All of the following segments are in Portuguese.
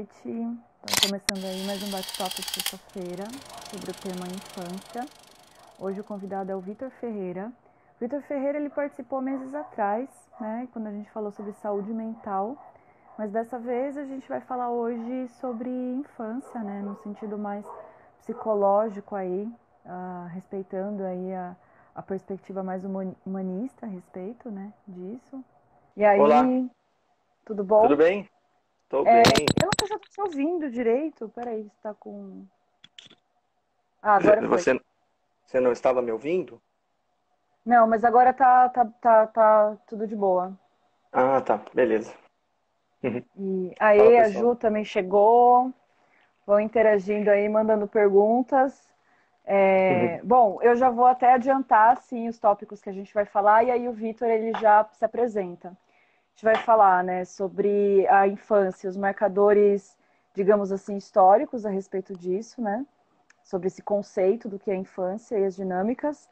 noite. Estamos começando aí mais um bate-papo de sexta-feira sobre o tema infância. Hoje o convidado é o Vitor Ferreira. O Vitor Ferreira ele participou meses atrás, né, quando a gente falou sobre saúde mental. Mas dessa vez a gente vai falar hoje sobre infância, né, no sentido mais psicológico aí, respeitando aí a perspectiva mais humanista a respeito, né, disso. E Olá, aí, tudo tudo bom? bem? Tô bem. Eu não sei se eu tô te ouvindo direito. Peraí, você tá com. Ah, agora foi. Você não estava me ouvindo? Não, mas agora tá tudo de boa. Ah, tá, beleza. Uhum. E Fala, aí, a pessoal. Ju também chegou. Vão interagindo aí, mandando perguntas. Uhum. Bom, eu já vou até adiantar, sim, os tópicos que a gente vai falar. E aí o Vitor, ele já se apresenta. A gente vai falar, né, sobre a infância, os marcadores, digamos assim, históricos a respeito disso, né? Sobre esse conceito do que é infância e as dinâmicas,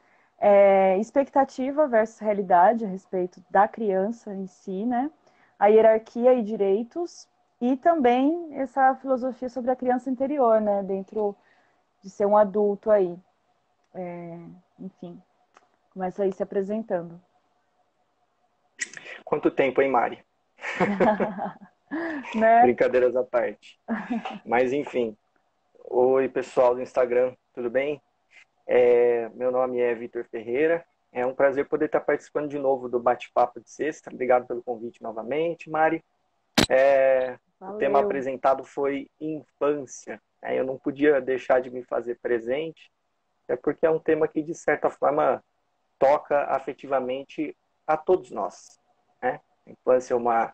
expectativa versus realidade a respeito da criança em si, né? A hierarquia e direitos, e também essa filosofia sobre a criança interior, né? Dentro de ser um adulto aí. Enfim, começa aí se apresentando. Quanto tempo, hein, Mari? Né? Brincadeiras à parte. Mas, enfim. Oi, pessoal do Instagram, tudo bem? Meu nome é Vitor Ferreira. É um prazer poder estar participando de novo do bate-papo de sexta. Obrigado pelo convite novamente, Mari. O tema Valeu. apresentado foi infância. Eu não podia deixar de me fazer presente, é porque é um tema que, de certa forma, toca afetivamente a todos nós, né? A infância é uma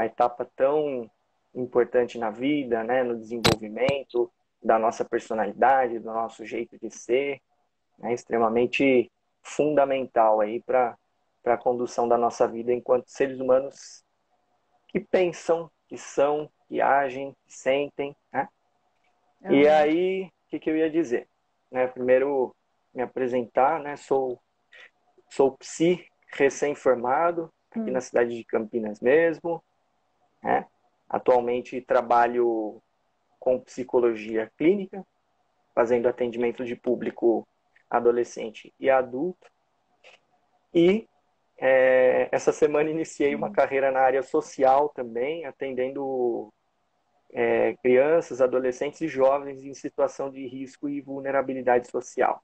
etapa tão importante na vida, né? No desenvolvimento da nossa personalidade, do nosso jeito de ser, né? Extremamente fundamental aí para a condução da nossa vida enquanto seres humanos que pensam, que são, que agem, que sentem, né? E Uhum. aí, o que eu ia dizer? Né? Primeiro, me apresentar, né? Sou psi recém-formado, aqui na Hum. cidade de Campinas mesmo, né? Atualmente trabalho com psicologia clínica, fazendo atendimento de público adolescente e adulto. E essa semana iniciei uma Hum. carreira na área social também, atendendo crianças, adolescentes e jovens em situação de risco e vulnerabilidade social.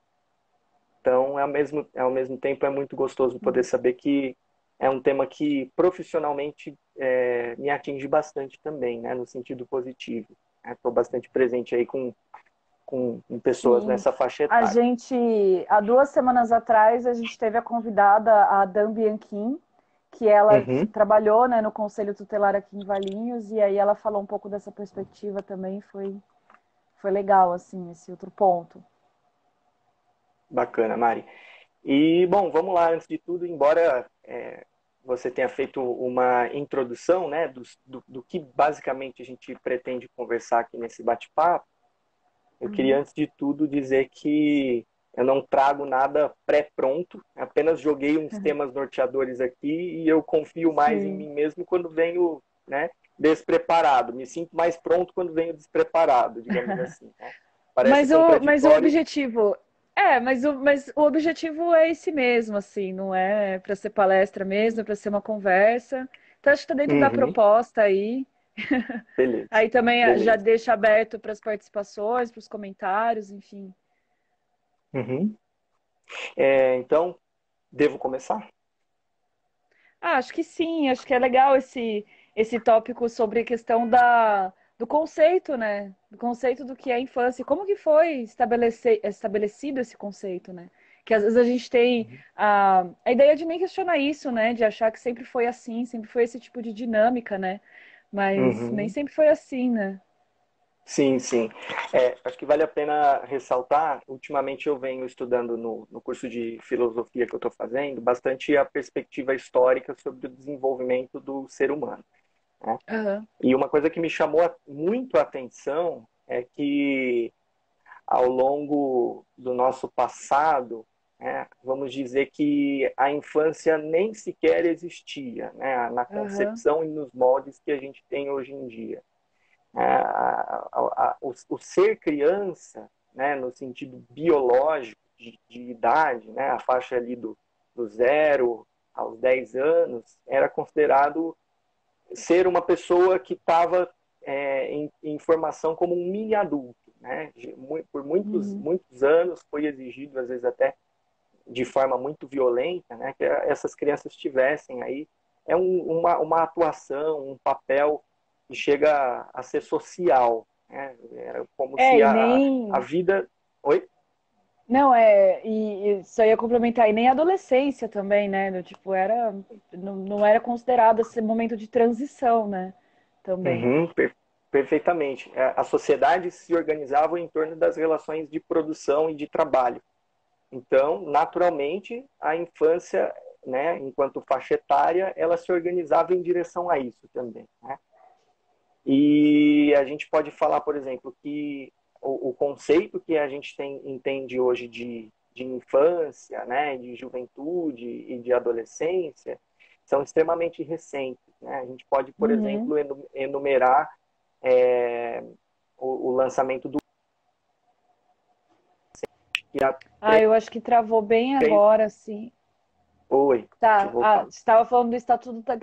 Então, ao mesmo tempo, é muito gostoso poder Hum. saber que é um tema que profissionalmente me atinge bastante também, né, no sentido positivo. Estou bastante presente aí com pessoas Sim, nessa faixa a etária. gente, há 2 semanas atrás, a gente teve a convidada, a Dan Bianchim, que ela Uhum, trabalhou, né, no Conselho Tutelar aqui em Valinhos, e aí ela falou um pouco dessa perspectiva também, foi legal, assim, esse outro ponto. bacana, Mari. E, bom, vamos lá, antes de tudo, embora você tenha feito uma introdução, né, do que basicamente a gente pretende conversar aqui nesse bate-papo, eu queria, Uhum. antes de tudo, dizer que eu não trago nada pré-pronto, apenas joguei uns temas norteadores aqui e eu confio mais em Sim, mim mesmo quando venho, né, despreparado. Me sinto mais pronto quando venho despreparado, digamos assim, né? Parece mas o contraditório. objetivo, mas o objetivo é esse mesmo, assim, não é para ser palestra mesmo, é para ser uma conversa. Então acho que está dentro da Uhum, proposta aí. beleza, Aí também já beleza. deixa aberto para as participações, para os comentários, enfim. Uhum. Então, devo começar? Ah, acho que sim, acho que é legal esse tópico sobre a questão do conceito, né? Do conceito do que é infância. Como que foi estabelecido esse conceito, né? Que às vezes a gente tem a ideia de nem questionar isso, né? De achar que sempre foi assim, sempre foi esse tipo de dinâmica, né? Mas nem Uhum. sempre foi assim, né? Sim, sim. Acho que vale a pena ressaltar. Ultimamente eu venho estudando no curso de filosofia que eu estou fazendo bastante a perspectiva histórica sobre o desenvolvimento do ser humano, né? Aham. E uma coisa que me chamou muito a atenção é que ao longo do nosso passado, né, vamos dizer que a infância nem sequer existia, né, na Aham. concepção e nos moldes que a gente tem hoje em dia. o ser criança, né, no sentido biológico de idade, né, a faixa ali do 0 aos 10 anos, era considerado ser uma pessoa que estava em formação como um mini adulto. Né? Por Uhum. muitos anos foi exigido, às vezes até de forma muito violenta, né, que essas crianças tivessem aí uma atuação, um papel que chega a ser social. Né? Era como se E a nem. vida... Oi? Não, e só ia complementar, e nem a adolescência também, né? Do tipo, não era considerado esse momento de transição, né? Também. Uhum, perfeitamente. A sociedade se organizava em torno das relações de produção e de trabalho. Então, naturalmente, a infância, né, enquanto faixa etária, ela se organizava em direção a isso também. Né? E a gente pode falar, por exemplo, que o conceito que a gente entende hoje de infância, né, de juventude e de adolescência são extremamente recentes. Né? A gente pode, por Uhum. exemplo, enumerar é, o lançamento do que há Ah, eu acho que travou bem três... agora, assim. Oi, deixa eu Tá, voltar. você estava falando do Estatuto da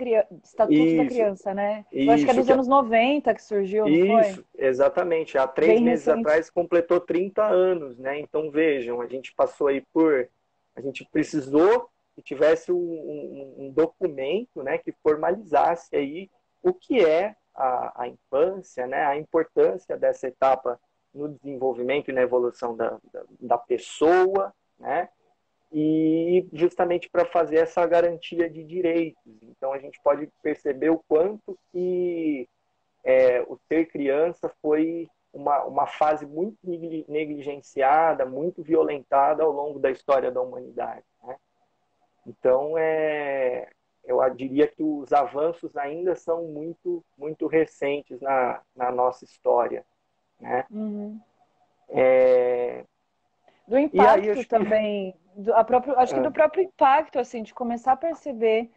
Isso, Criança, né? Eu acho que é isso, dos anos 90 que surgiu, não foi? isso, exatamente. Há três Bem meses recente. atrás completou 30 anos, né? Então vejam, a gente passou aí por. A gente precisou que tivesse um documento, né, que formalizasse aí o que é a infância, né? A importância dessa etapa no desenvolvimento e na evolução da pessoa, né? E justamente para fazer essa garantia de direitos. Então a gente pode perceber o quanto que o ser criança foi uma fase muito negligenciada, muito violentada ao longo da história da humanidade. Né? Então, eu diria que os avanços ainda são muito, muito recentes na nossa história. Né? Uhum. É, Do e aí, impacto acho que... também, acho que do próprio impacto, assim, de começar a perceber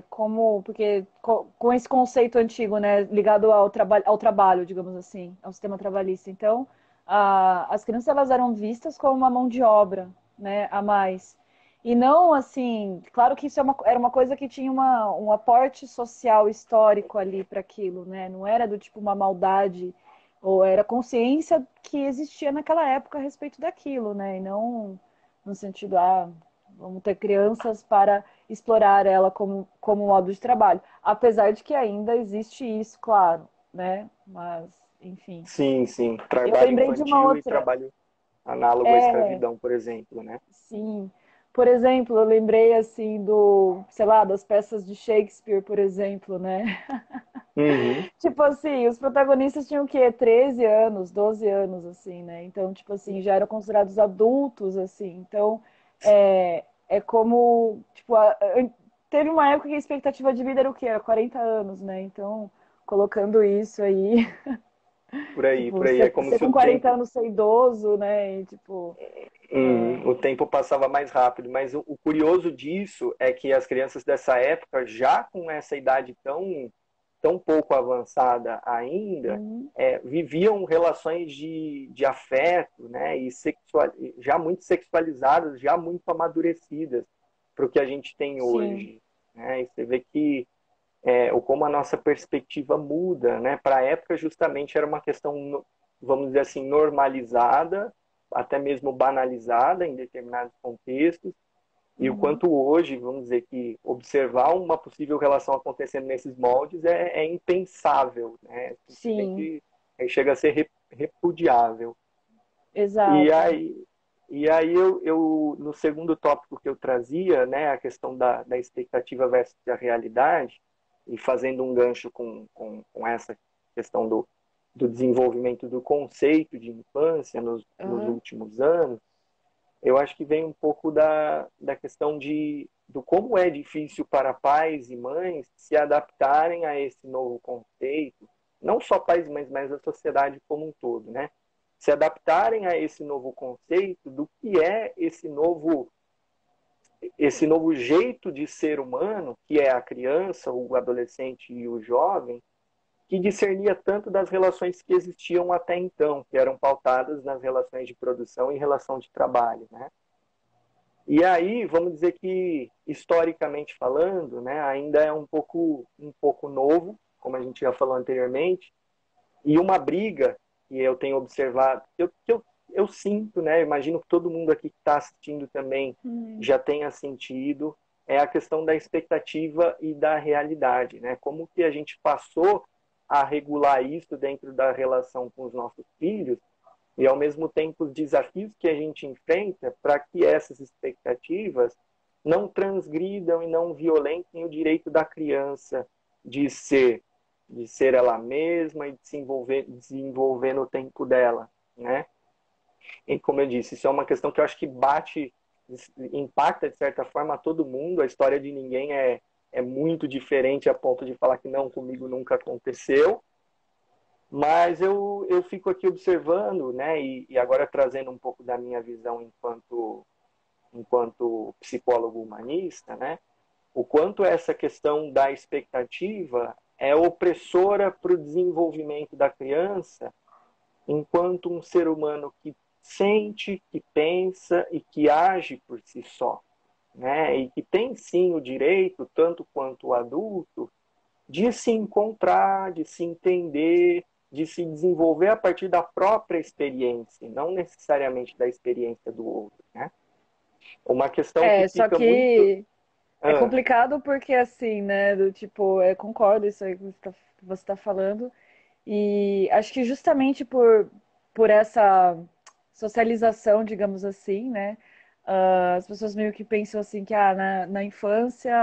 como, porque com esse conceito antigo, né, ligado ao trabalho, digamos assim, ao sistema trabalhista. Então, as crianças elas eram vistas como uma mão de obra, né, a mais. E não assim, claro que isso era uma coisa que tinha um aporte social histórico ali para aquilo, né? Não era do tipo uma maldade ou era consciência que existia naquela época a respeito daquilo, né? E não no sentido, vamos ter crianças para explorar ela como modo de trabalho. Apesar de que ainda existe isso, claro, né? Mas, enfim. Sim, sim. Eu Trabalho lembrei de uma infantil e outra. trabalho análogo à É, escravidão, por exemplo, né? sim. Por exemplo, eu lembrei assim sei lá, das peças de Shakespeare, por exemplo, né? Uhum. Tipo assim, os protagonistas tinham o quê? 13 anos, 12 anos, assim, né? Então, tipo assim, já eram considerados adultos, assim. Então, é como, tipo, teve uma época que a expectativa de vida era o quê? Era 40 anos, né? Então, colocando isso aí, Por aí, tipo, por aí. É como você se com o 40 tempo anos ser idoso, né? E, tipo, O tempo passava mais rápido, mas o curioso disso é que as crianças dessa época, já com essa idade tão pouco avançada ainda, uhum, viviam relações de afeto, né, e já muito sexualizadas, já muito amadurecidas para o que a gente tem sim, hoje. Né? E você vê que como a nossa perspectiva muda, né? Para a época, justamente, era uma questão, vamos dizer assim, normalizada, até mesmo banalizada em determinados contextos, e o uhum, quanto hoje, vamos dizer que observar uma possível relação acontecendo nesses moldes é impensável, né? sim, Simplesmente chega a ser repudiável. E exato. aí, no segundo tópico que eu trazia, né, a questão da expectativa versus a realidade, e fazendo um gancho com essa questão do desenvolvimento do conceito de infância nos Aham, últimos anos, eu acho que vem um pouco da questão do como é difícil para pais e mães se adaptarem a esse novo conceito, não só pais e mães, mas a sociedade como um todo, né? Se adaptarem a esse novo conceito do que é esse novo jeito de ser humano, que é a criança, o adolescente e o jovem, que discernia tanto das relações que existiam até então, que eram pautadas nas relações de produção e relação de trabalho, né? E aí, vamos dizer que, historicamente falando, né, ainda é um pouco novo, como a gente já falou anteriormente, e uma briga que eu tenho observado, eu sinto, né, imagino que todo mundo aqui que está assistindo também já tenha sentido, é a questão da expectativa e da realidade, né? Como que a gente passou a regular isso dentro da relação com os nossos filhos e, ao mesmo tempo, os desafios que a gente enfrenta para que essas expectativas não transgridam e não violentem o direito da criança de ser ela mesma e de se desenvolver no tempo dela, né? E, como eu disse, isso é uma questão que eu acho que impacta, de certa forma, a todo mundo. A história de ninguém é muito diferente a ponto de falar que não, comigo nunca aconteceu. Mas eu fico aqui observando, né, e agora trazendo um pouco da minha visão enquanto psicólogo humanista, né, o quanto essa questão da expectativa é opressora para o desenvolvimento da criança enquanto um ser humano que sente, que pensa e que age por si só, né, e que tem sim o direito, tanto quanto o adulto, de se encontrar, de se entender, de se desenvolver a partir da própria experiência, não necessariamente da experiência do outro, né? Uma questão que Só fica muito... que é complicado porque, assim, né, do tipo, eu concordo isso aí que você tá falando, e acho que justamente por essa socialização, digamos assim, né, as pessoas meio que pensam assim que na infância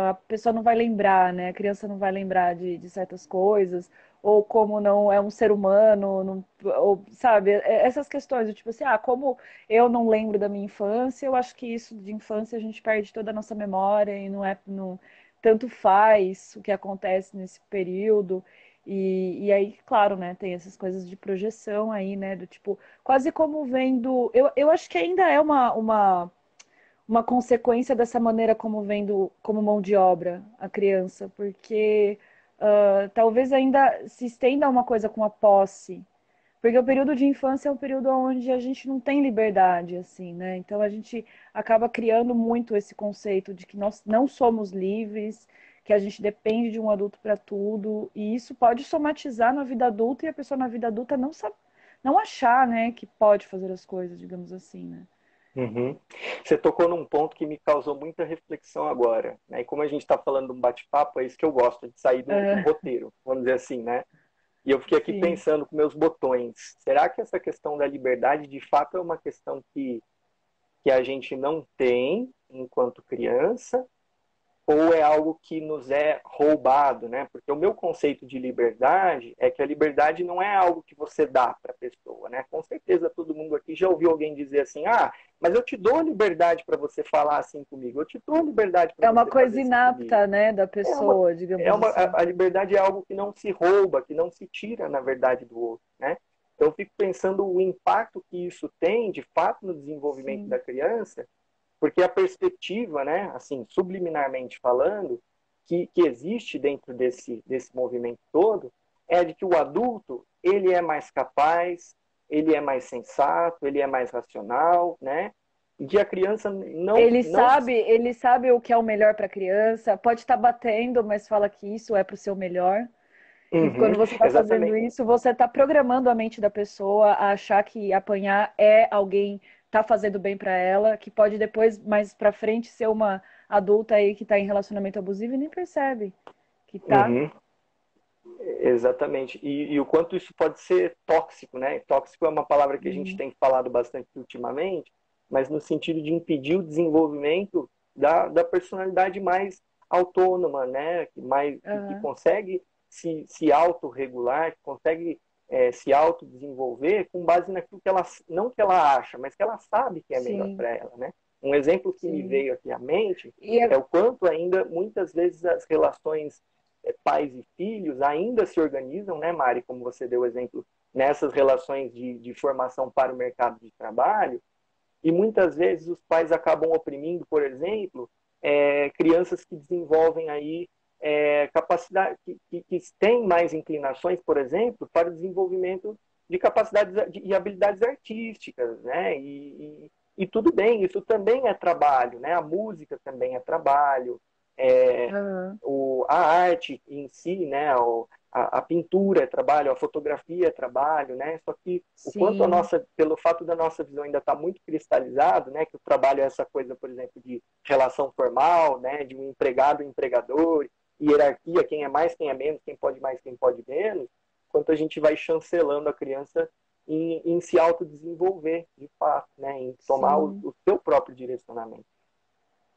a pessoa não vai lembrar, né? A criança não vai lembrar de certas coisas, ou como não é um ser humano, não, ou, sabe, essas questões, tipo assim, como eu não lembro da minha infância, eu acho que isso de infância a gente perde toda a nossa memória e não tanto faz o que acontece nesse período. E aí, claro, né, tem essas coisas de projeção aí, né, do tipo, quase como vendo. Eu acho que ainda é uma consequência dessa maneira como vendo como mão de obra a criança, porque talvez ainda se estenda uma coisa com a posse. Porque o período de infância é um período onde a gente não tem liberdade, assim, né? Então a gente acaba criando muito esse conceito de que nós não somos livres, que a gente depende de um adulto para tudo, e isso pode somatizar na vida adulta e a pessoa na vida adulta não sabe, não achar, né, que pode fazer as coisas, digamos assim, né? Uhum. Você tocou num ponto que me causou muita reflexão agora, né? E como a gente está falando de um bate-papo, é isso que eu gosto, de sair do roteiro, vamos dizer assim, né? E eu fiquei aqui Sim. pensando com meus botões. Será que essa questão da liberdade, de fato, é uma questão que a gente não tem enquanto criança? Ou é algo que nos é roubado, né? Porque o meu conceito de liberdade é que a liberdade não é algo que você dá para a pessoa, né? Com certeza todo mundo aqui já ouviu alguém dizer assim: mas eu te dou liberdade para você falar assim comigo, eu te dou liberdade para É uma você coisa fazer assim comigo. inapta, né, da pessoa, digamos assim. A liberdade é algo que não se rouba, que não se tira, na verdade, do outro, né? Então eu fico pensando o impacto que isso tem, de fato, no desenvolvimento Sim. da criança, porque a perspectiva, né, assim, subliminarmente falando, que existe dentro desse movimento todo, é de que o adulto, ele é mais capaz, ele é mais sensato, ele é mais racional, né? E que a criança não... Ele sabe o que é o melhor para a criança, pode estar batendo, mas fala que isso é para o seu melhor. E Uhum, quando você está fazendo exatamente. isso, você está programando a mente da pessoa a achar que apanhar é alguém tá fazendo bem para ela, que pode depois, mais para frente, ser uma adulta aí que está em relacionamento abusivo e nem percebe que tá. Uhum, exatamente. E o quanto isso pode ser tóxico, né? Tóxico é uma palavra que a gente Uhum. tem falado bastante ultimamente, mas no sentido de impedir o desenvolvimento da personalidade mais autônoma, né? Que Aham. consegue se autorregular, que consegue se autodesenvolver com base naquilo que ela, não que ela acha, mas que ela sabe que é melhor Sim, para ela, né? Um exemplo que me sim. veio aqui à mente E é o quanto ainda, muitas vezes, as relações pais e filhos ainda se organizam, né, Mari, como você deu exemplo, nessas relações de formação para o mercado de trabalho, e muitas vezes os pais acabam oprimindo, por exemplo, crianças que desenvolvem aí capacidade, que têm mais inclinações, por exemplo, para o desenvolvimento de capacidades e habilidades artísticas, né? E tudo bem, isso também é trabalho, né? A música também é trabalho, é, Aham. a arte em si, né? A pintura é trabalho, a fotografia é trabalho, né? Só que o quanto a Sim, nossa, pelo fato da nossa visão ainda está muito cristalizado, né? Que o trabalho é essa coisa, por exemplo, de relação formal, né? De um empregado e empregador, hierarquia, quem é mais, quem é menos, quem pode mais, quem pode menos, quanto a gente vai chancelando a criança em se autodesenvolver, de fato, né? Em tomar sim, o seu próprio direcionamento.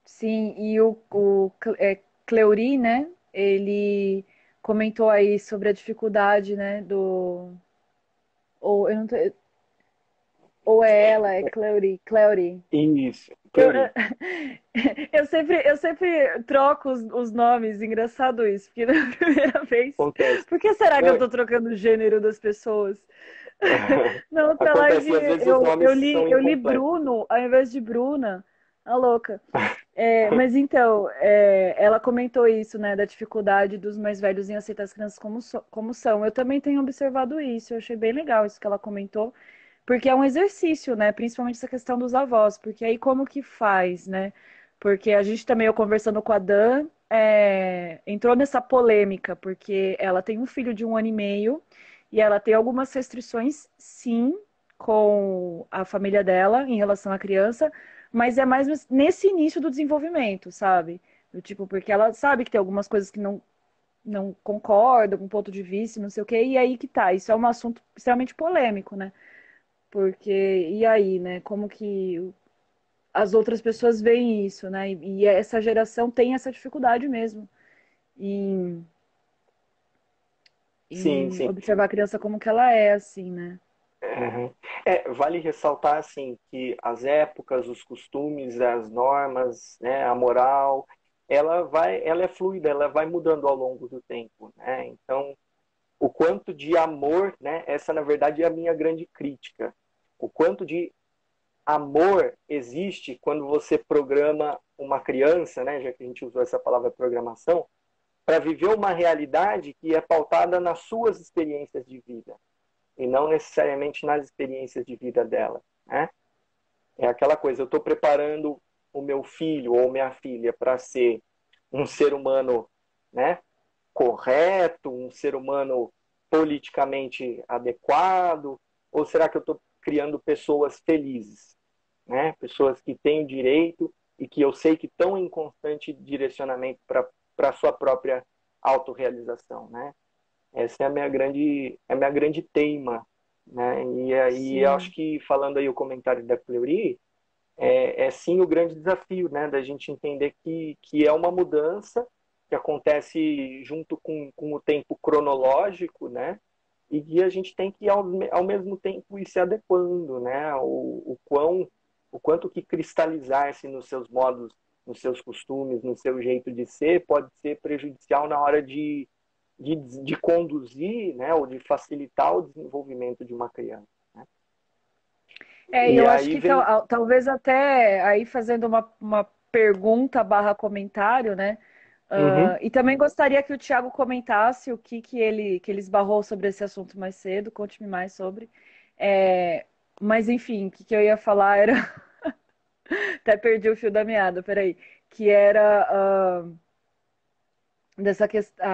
sim. E Cleury, né? Ele comentou aí sobre a dificuldade, né? Ou, eu não tô- ou é ela, é Cleury, Cleury. Isso, Eu, Cleuri, eu sempre troco os nomes, engraçado isso, porque na primeira vez. acontece. Por que será que eu Não, tô trocando o gênero das pessoas? Na outra live acontece, e às vezes os nomes são eu li incompletos. Bruno ao invés de Bruna. A louca. Mas então, ela comentou isso, né, da dificuldade dos mais velhos em aceitar as crianças como são. Eu também tenho observado isso, eu achei bem legal isso que ela comentou, porque é um exercício, né, principalmente essa questão dos avós, porque aí como que faz, né? Porque a gente também, eu conversando com a Dan, entrou nessa polêmica, porque ela tem um filho de 1 ano e meio e ela tem algumas restrições, sim, com a família dela em relação à criança, mas é mais nesse início do desenvolvimento, sabe? Do tipo, porque ela sabe que tem algumas coisas que não concorda com o ponto de vista, não sei o quê, e aí que tá. Isso é um assunto extremamente polêmico, né? Porque, e aí, né? Como que as outras pessoas veem isso, né? E essa geração tem essa dificuldade mesmo em, Sim, em sim. observar a criança como que ela é, assim, né? Uhum. Vale ressaltar assim que as épocas, os costumes, as normas, né, a moral, ela é fluida, ela vai mudando ao longo do tempo, né? Então, o quanto de amor, né? Essa na verdade é a minha grande crítica. O quanto de amor existe quando você programa uma criança, né? Já que a gente usou essa palavra programação, para viver uma realidade que é pautada nas suas experiências de vida e não necessariamente nas experiências de vida dela, né? É aquela coisa, eu estou preparando o meu filho ou minha filha para ser um ser humano, né, correto, um ser humano politicamente adequado, ou será que eu estou criando pessoas felizes, né? Pessoas que têm direito e que eu sei que estão em constante direcionamento para a sua própria autorrealização, né? Essa é a minha grande teima, né? E aí eu acho Sim, que, falando aí o comentário da Cleuri, sim o grande desafio, né? Da gente entender que é uma mudança que acontece junto com o tempo cronológico, né? E que a gente tem que, ao mesmo tempo, ir se adequando, né? O quanto que cristalizar-se nos seus modos, nos seus costumes, no seu jeito de ser, pode ser prejudicial na hora de conduzir, né, ou de facilitar o desenvolvimento de uma criança. Né? E eu acho aí que vem. talvez até aí fazendo uma pergunta barra comentário, né? Uhum. E também gostaria que o Thiago comentasse o que ele esbarrou sobre esse assunto mais cedo, conte-me mais sobre. Mas enfim, o que eu ia falar era. Até perdi o fio da meada, peraí. Que era dessa questão.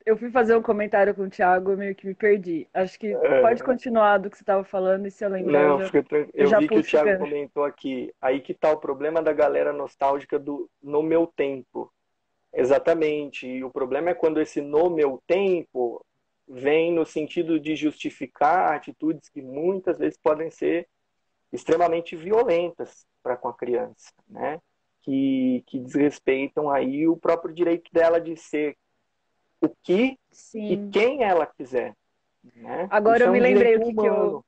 Eu fui fazer um comentário com o Thiago e meio que me perdi. Acho que pode continuar do que você estava falando, e se eu lembrar, Não, eu eu já vi que o puxo o Thiago gancho. comentou aqui. Aí que tá o problema da galera nostálgica do no meu tempo. Exatamente. E o problema é quando esse no meu tempo vem no sentido de justificar atitudes que muitas vezes podem ser extremamente violentas para com a criança, né? Que desrespeitam aí o próprio direito dela de ser o que e Sim. quem ela quiser, né? Agora Isso eu é me um lembrei o direito que que eu. humano.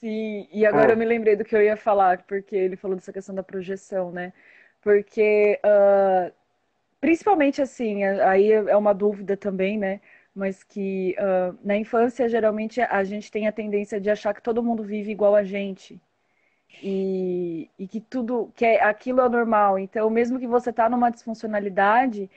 Sim, e agora eu Ah, me lembrei do que eu ia falar, porque ele falou dessa questão da projeção, né? Porque, principalmente assim, aí é uma dúvida também, né? Mas que na infância, geralmente, a gente tem a tendência de achar que todo mundo vive igual a gente. e que tudo, que aquilo é normal. Então, mesmo que você tá numa disfuncionalidade,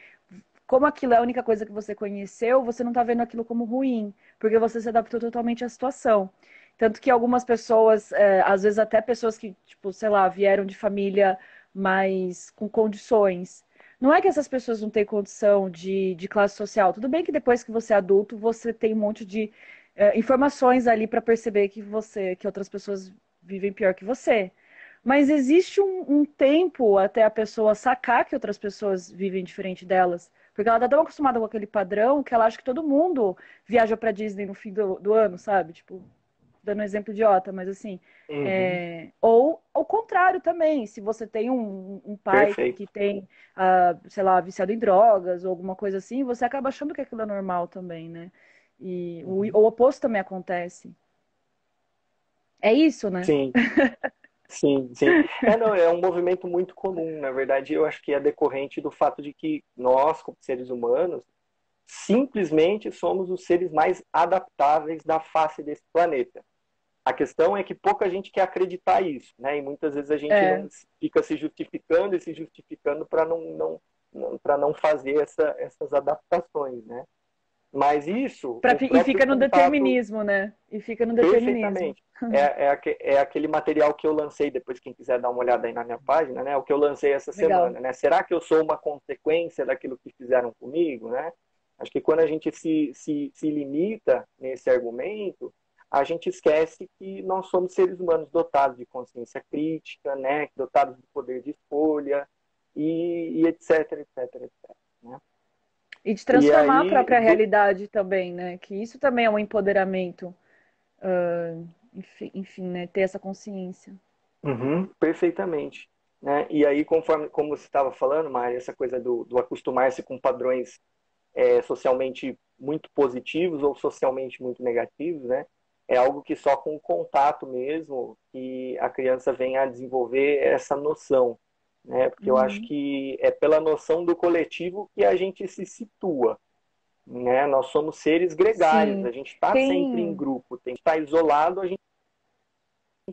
como aquilo é a única coisa que você conheceu, você não tá vendo aquilo como ruim, porque você se adaptou totalmente à situação. Tanto que algumas pessoas, às vezes até pessoas que, tipo, sei lá, vieram de família mais com condições. Não é que essas pessoas não têm condição de classe social. Tudo bem que depois que você é adulto, você tem um monte de informações ali para perceber que outras pessoas vivem pior que você. Mas existe um tempo até a pessoa sacar que outras pessoas vivem diferente delas. Porque ela tá tão acostumada com aquele padrão que ela acha que todo mundo viaja pra Disney no fim do ano, sabe? Tipo, dando um exemplo idiota, mas assim. Uhum. Ou ao contrário também, se você tem um pai que Perfeito. tem, sei lá, viciado em drogas ou alguma coisa assim, você acaba achando que aquilo é normal também, né? E Uhum. o oposto também acontece. É isso, né? Sim, sim, sim. Não, é um movimento muito comum. Na verdade, eu acho que é decorrente do fato de que nós, como seres humanos, simplesmente somos os seres mais adaptáveis da face desse planeta. A questão é que pouca gente quer acreditar isso, né? E muitas vezes a gente não É. fica se justificando e se justificando para para não fazer essas adaptações, né? Mas isso, o E próprio fica no contato. determinismo, né? E fica no determinismo. Perfeitamente. É aquele material que eu lancei, depois quem quiser dar uma olhada aí na minha página, né? O que eu lancei essa Legal. semana, né? Será que eu sou uma consequência daquilo que fizeram comigo, né? Acho que quando a gente se limita nesse argumento, a gente esquece que nós somos seres humanos dotados de consciência crítica, né? Dotados de poder de escolha e etc, etc, etc. Né? E de E transformar a aí, própria realidade também, né? Que isso também é um empoderamento. Enfim, né? Ter essa consciência. Uhum, perfeitamente. Né? E aí, conforme como você estava falando, Mari, essa coisa do acostumar-se com padrões socialmente muito positivos ou socialmente muito negativos, né? É algo que só com o contato mesmo que a criança vem a desenvolver essa noção, né? Porque eu acho Uhum. que é pela noção do coletivo que a gente se situa, né? Nós somos seres gregários, Sim. a gente está sempre em Tem. grupo, tem que estar isolado, a gente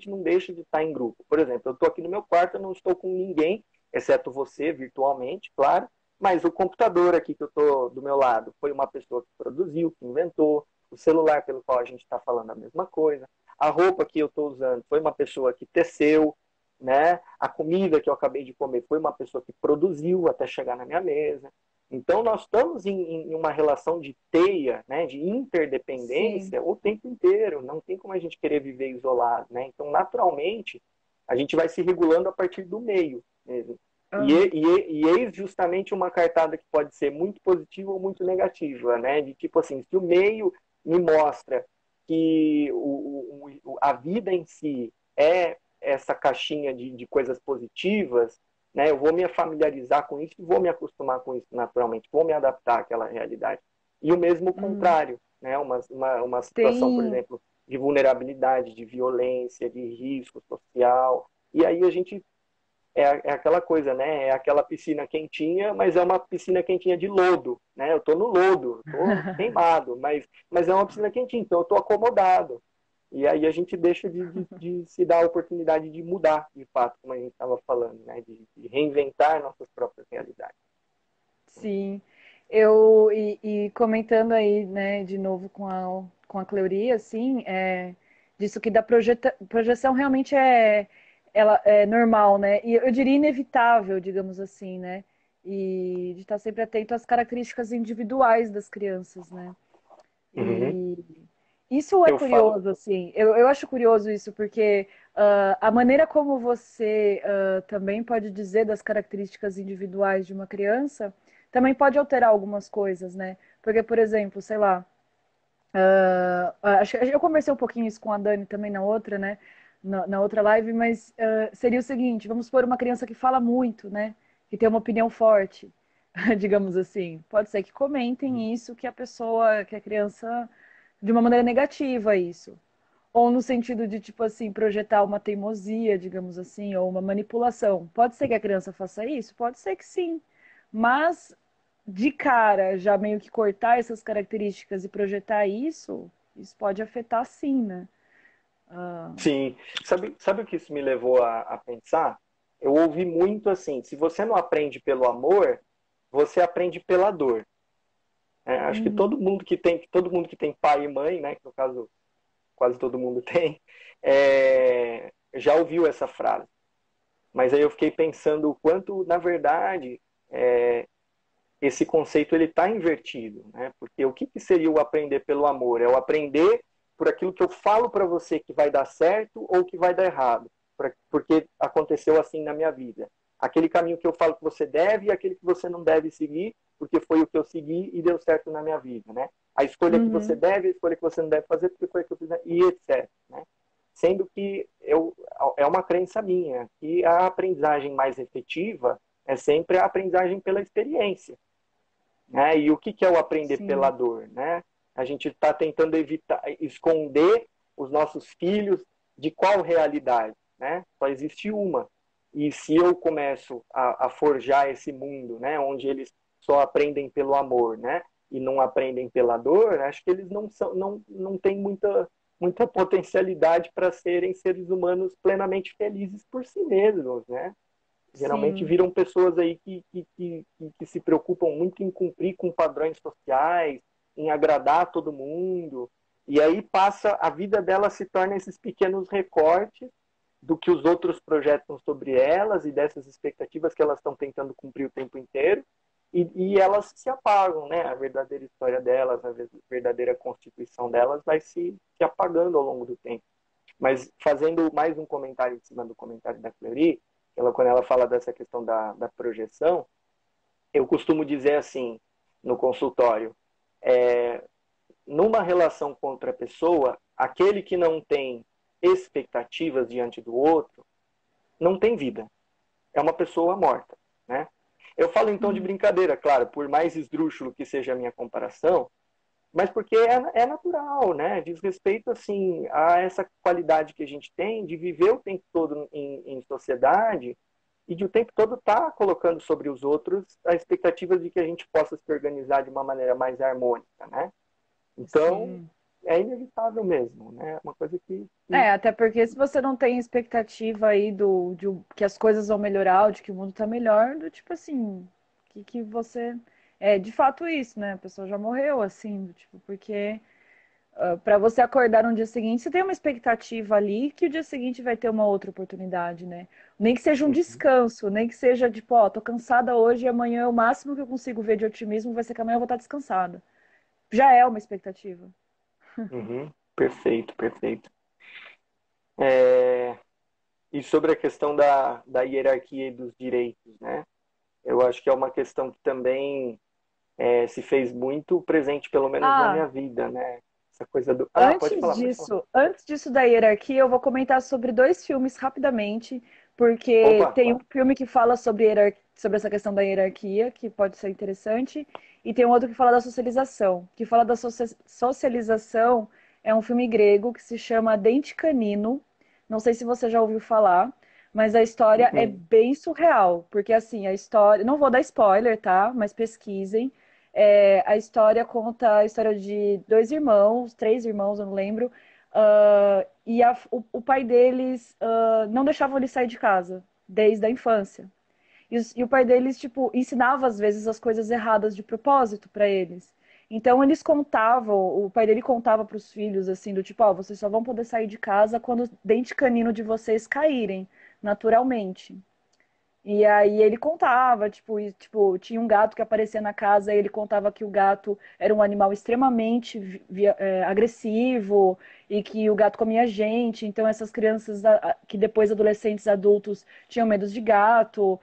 não deixa de estar em grupo. Por exemplo, eu estou aqui no meu quarto, eu não estou com ninguém, exceto você, virtualmente, claro, mas o computador aqui que eu estou do meu lado foi uma pessoa que produziu, que inventou, o celular pelo qual a gente está falando a mesma coisa, a roupa que eu estou usando foi uma pessoa que teceu, né? A comida que eu acabei de comer foi uma pessoa que produziu até chegar na minha mesa. Então, nós estamos em uma relação de teia, né, de Sim. interdependência o tempo inteiro. Não tem como a gente querer viver isolado. Né? Então, naturalmente, a gente vai se regulando a partir do meio mesmo. Aham. E eis justamente uma cartada que pode ser muito positiva ou muito negativa. Né? De tipo assim, se o meio me mostra que a vida em si é essa caixinha de coisas positivas, né? Eu vou me familiarizar com isso e vou me acostumar com isso naturalmente, vou me adaptar àquela realidade. E o mesmo Hum. contrário, né? Uma situação, por Tem. exemplo, de vulnerabilidade, de violência, de risco social. E aí a gente é aquela coisa, né? É aquela piscina quentinha, mas é uma piscina quentinha de lodo, né? Eu estou no lodo, estou queimado, mas é uma piscina quentinha, então eu estou acomodado. E aí a gente deixa de se dar a oportunidade de mudar, de fato, como a gente estava falando, né? De reinventar nossas próprias realidades. Sim. E comentando aí, né, de novo com a Cleury, assim, disso que da projeção realmente ela é normal, né? E eu diria inevitável, digamos assim, né? E de estar sempre atento às características individuais das crianças, né? Uhum. E isso é Eu falo. curioso, assim. Eu acho curioso isso, porque a maneira como você também pode dizer das características individuais de uma criança também pode alterar algumas coisas, né? Porque, por exemplo, sei lá, acho que eu conversei um pouquinho isso com a Dani também na outra, né? Na outra live, mas seria o seguinte: vamos supor uma criança que fala muito, né? Que tem uma opinião forte, digamos assim. Pode ser que comentem isso que a criança, de uma maneira negativa, isso. Ou no sentido de, tipo assim, projetar uma teimosia, digamos assim, ou uma manipulação. Pode ser que a criança faça isso? Pode ser que sim. Mas, de cara, já meio que cortar essas características e projetar isso pode afetar sim, né? Sim. Sabe o que isso me levou a pensar? Eu ouvi muito assim, se você não aprende pelo amor, você aprende pela dor. Acho que Uhum, todo mundo que tem pai e mãe, né, que no caso quase todo mundo tem, já ouviu essa frase. Mas aí eu fiquei pensando o quanto, na verdade, esse conceito ele está invertido, né? Porque o que seria o aprender pelo amor? É o aprender por aquilo que eu falo para você que vai dar certo ou que vai dar errado, porque aconteceu assim na minha vida. Aquele caminho que eu falo que você deve e aquele que você não deve seguir, porque foi o que eu segui e deu certo na minha vida, né? A escolha que você uhum, deve, a escolha que você não deve fazer, porque foi a que eu fiz, e etc. Né? Sendo que é uma crença minha que a aprendizagem mais efetiva é sempre a aprendizagem pela experiência. Né? E o que é o aprender pela sim, dor? Né? A gente está tentando evitar, esconder os nossos filhos de qual realidade? Né? Só existe uma. E se eu começo a forjar esse mundo, né, onde eles só aprendem pelo amor, né, e não aprendem pela dor, acho que eles não têm muita potencialidade para serem seres humanos plenamente felizes por si mesmos, né? Geralmente sim, viram pessoas aí que se preocupam muito em cumprir com padrões sociais, em agradar todo mundo, e aí passa, a vida dela se torna esses pequenos recortes do que os outros projetam sobre elas e dessas expectativas que elas estão tentando cumprir o tempo inteiro, e elas se apagam, né? A verdadeira história delas, a verdadeira constituição delas vai se apagando ao longo do tempo. Mas fazendo mais um comentário em cima do comentário da Fleury, quando ela fala dessa questão da projeção, eu costumo dizer assim, no consultório, é, numa relação com outra pessoa, aquele que não tem expectativas diante do outro, não tem vida. É uma pessoa morta, né? Eu falo então de uhum, brincadeira, claro, por mais esdrúxulo que seja a minha comparação, mas porque é natural, né? Diz respeito, assim, a essa qualidade que a gente tem de viver o tempo todo em sociedade e de o tempo todo estar tá colocando sobre os outros a expectativa de que a gente possa se organizar de uma maneira mais harmônica, né? Então, sim. é inevitável mesmo, né? Uma coisa que. É, até porque se você não tem expectativa aí que as coisas vão melhorar, ou de que o mundo tá melhor, do tipo assim, que você. É de fato isso, né? A pessoa já morreu, assim, do tipo, porque para você acordar no dia seguinte, você tem uma expectativa ali que o dia seguinte vai ter uma outra oportunidade, né? Nem que seja um Uhum, descanso, nem que seja tipo, ó, tô cansada hoje e amanhã o máximo que eu consigo ver de otimismo vai ser que amanhã eu vou estar descansada. Já é uma expectativa. uhum, perfeito, perfeito. É, e sobre a questão da hierarquia e dos direitos, né? Eu acho que é uma questão que também se fez muito presente, pelo menos na Ah, minha vida, né? Essa coisa do. Ah, pode falar, pode falar. Antes disso da hierarquia, eu vou comentar sobre dois filmes rapidamente, porque Opa, tem um claro. filme que fala sobre, sobre essa questão da hierarquia, que pode ser interessante, e tem um outro que fala da socialização. Que fala da socialização é um filme grego que se chama Dente Canino. Não sei se você já ouviu falar, mas a história é Uhum, bem surreal, porque assim, a história. Não vou dar spoiler, tá? Mas pesquisem. A história conta a história de dois irmãos, três irmãos, eu não lembro, e o pai deles não deixava eles sair de casa, desde a infância. E o pai deles, tipo, ensinava às vezes as coisas erradas de propósito para eles. Então eles contavam, o pai dele contava para os filhos assim, do tipo, ó, vocês só vão poder sair de casa quando o dente canino de vocês caírem, naturalmente. E aí ele contava, tipo, tinha um gato que aparecia na casa e ele contava que o gato era um animal extremamente agressivo e que o gato comia gente. Então essas crianças que depois adolescentes adultos tinham medo de gato,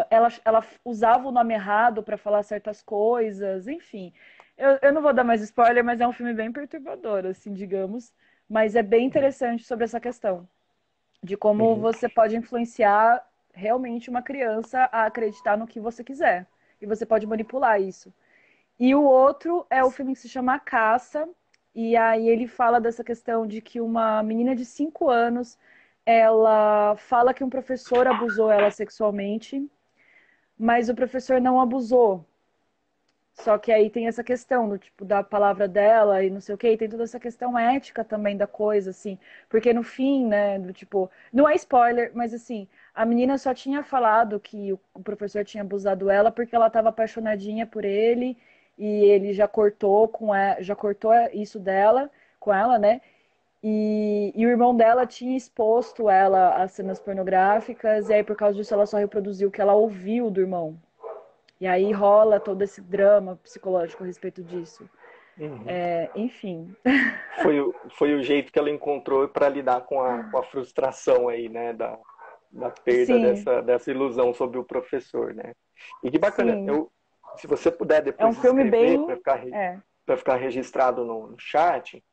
ela usava o nome errado para falar certas coisas, enfim. Eu não vou dar mais spoiler, mas é um filme bem perturbador, assim, digamos. Mas é bem interessante sobre essa questão de como uhum, você pode influenciar realmente uma criança a acreditar no que você quiser. E você pode manipular isso. E o outro é o filme que se chama A Caça. E aí ele fala dessa questão de que uma menina de 5 anos, ela fala que um professor abusou ela sexualmente, mas o professor não abusou. Só que aí tem essa questão do tipo da palavra dela e não sei o quê, e tem toda essa questão ética também da coisa, assim, porque no fim, né, do tipo, não é spoiler, mas assim, a menina só tinha falado que o professor tinha abusado ela porque ela estava apaixonadinha por ele e ele já cortou já cortou isso dela com ela, né? E o irmão dela tinha exposto ela a cenas pornográficas, e aí por causa disso ela só reproduziu o que ela ouviu do irmão. E aí rola todo esse drama psicológico a respeito disso. Uhum. É, enfim. Foi o jeito que ela encontrou para lidar com a frustração aí, né, da perda Sim, dessa ilusão sobre o professor, né? E que bacana, sim. se você puder É um depois filme escrever bem. É, para ficar registrado no chat,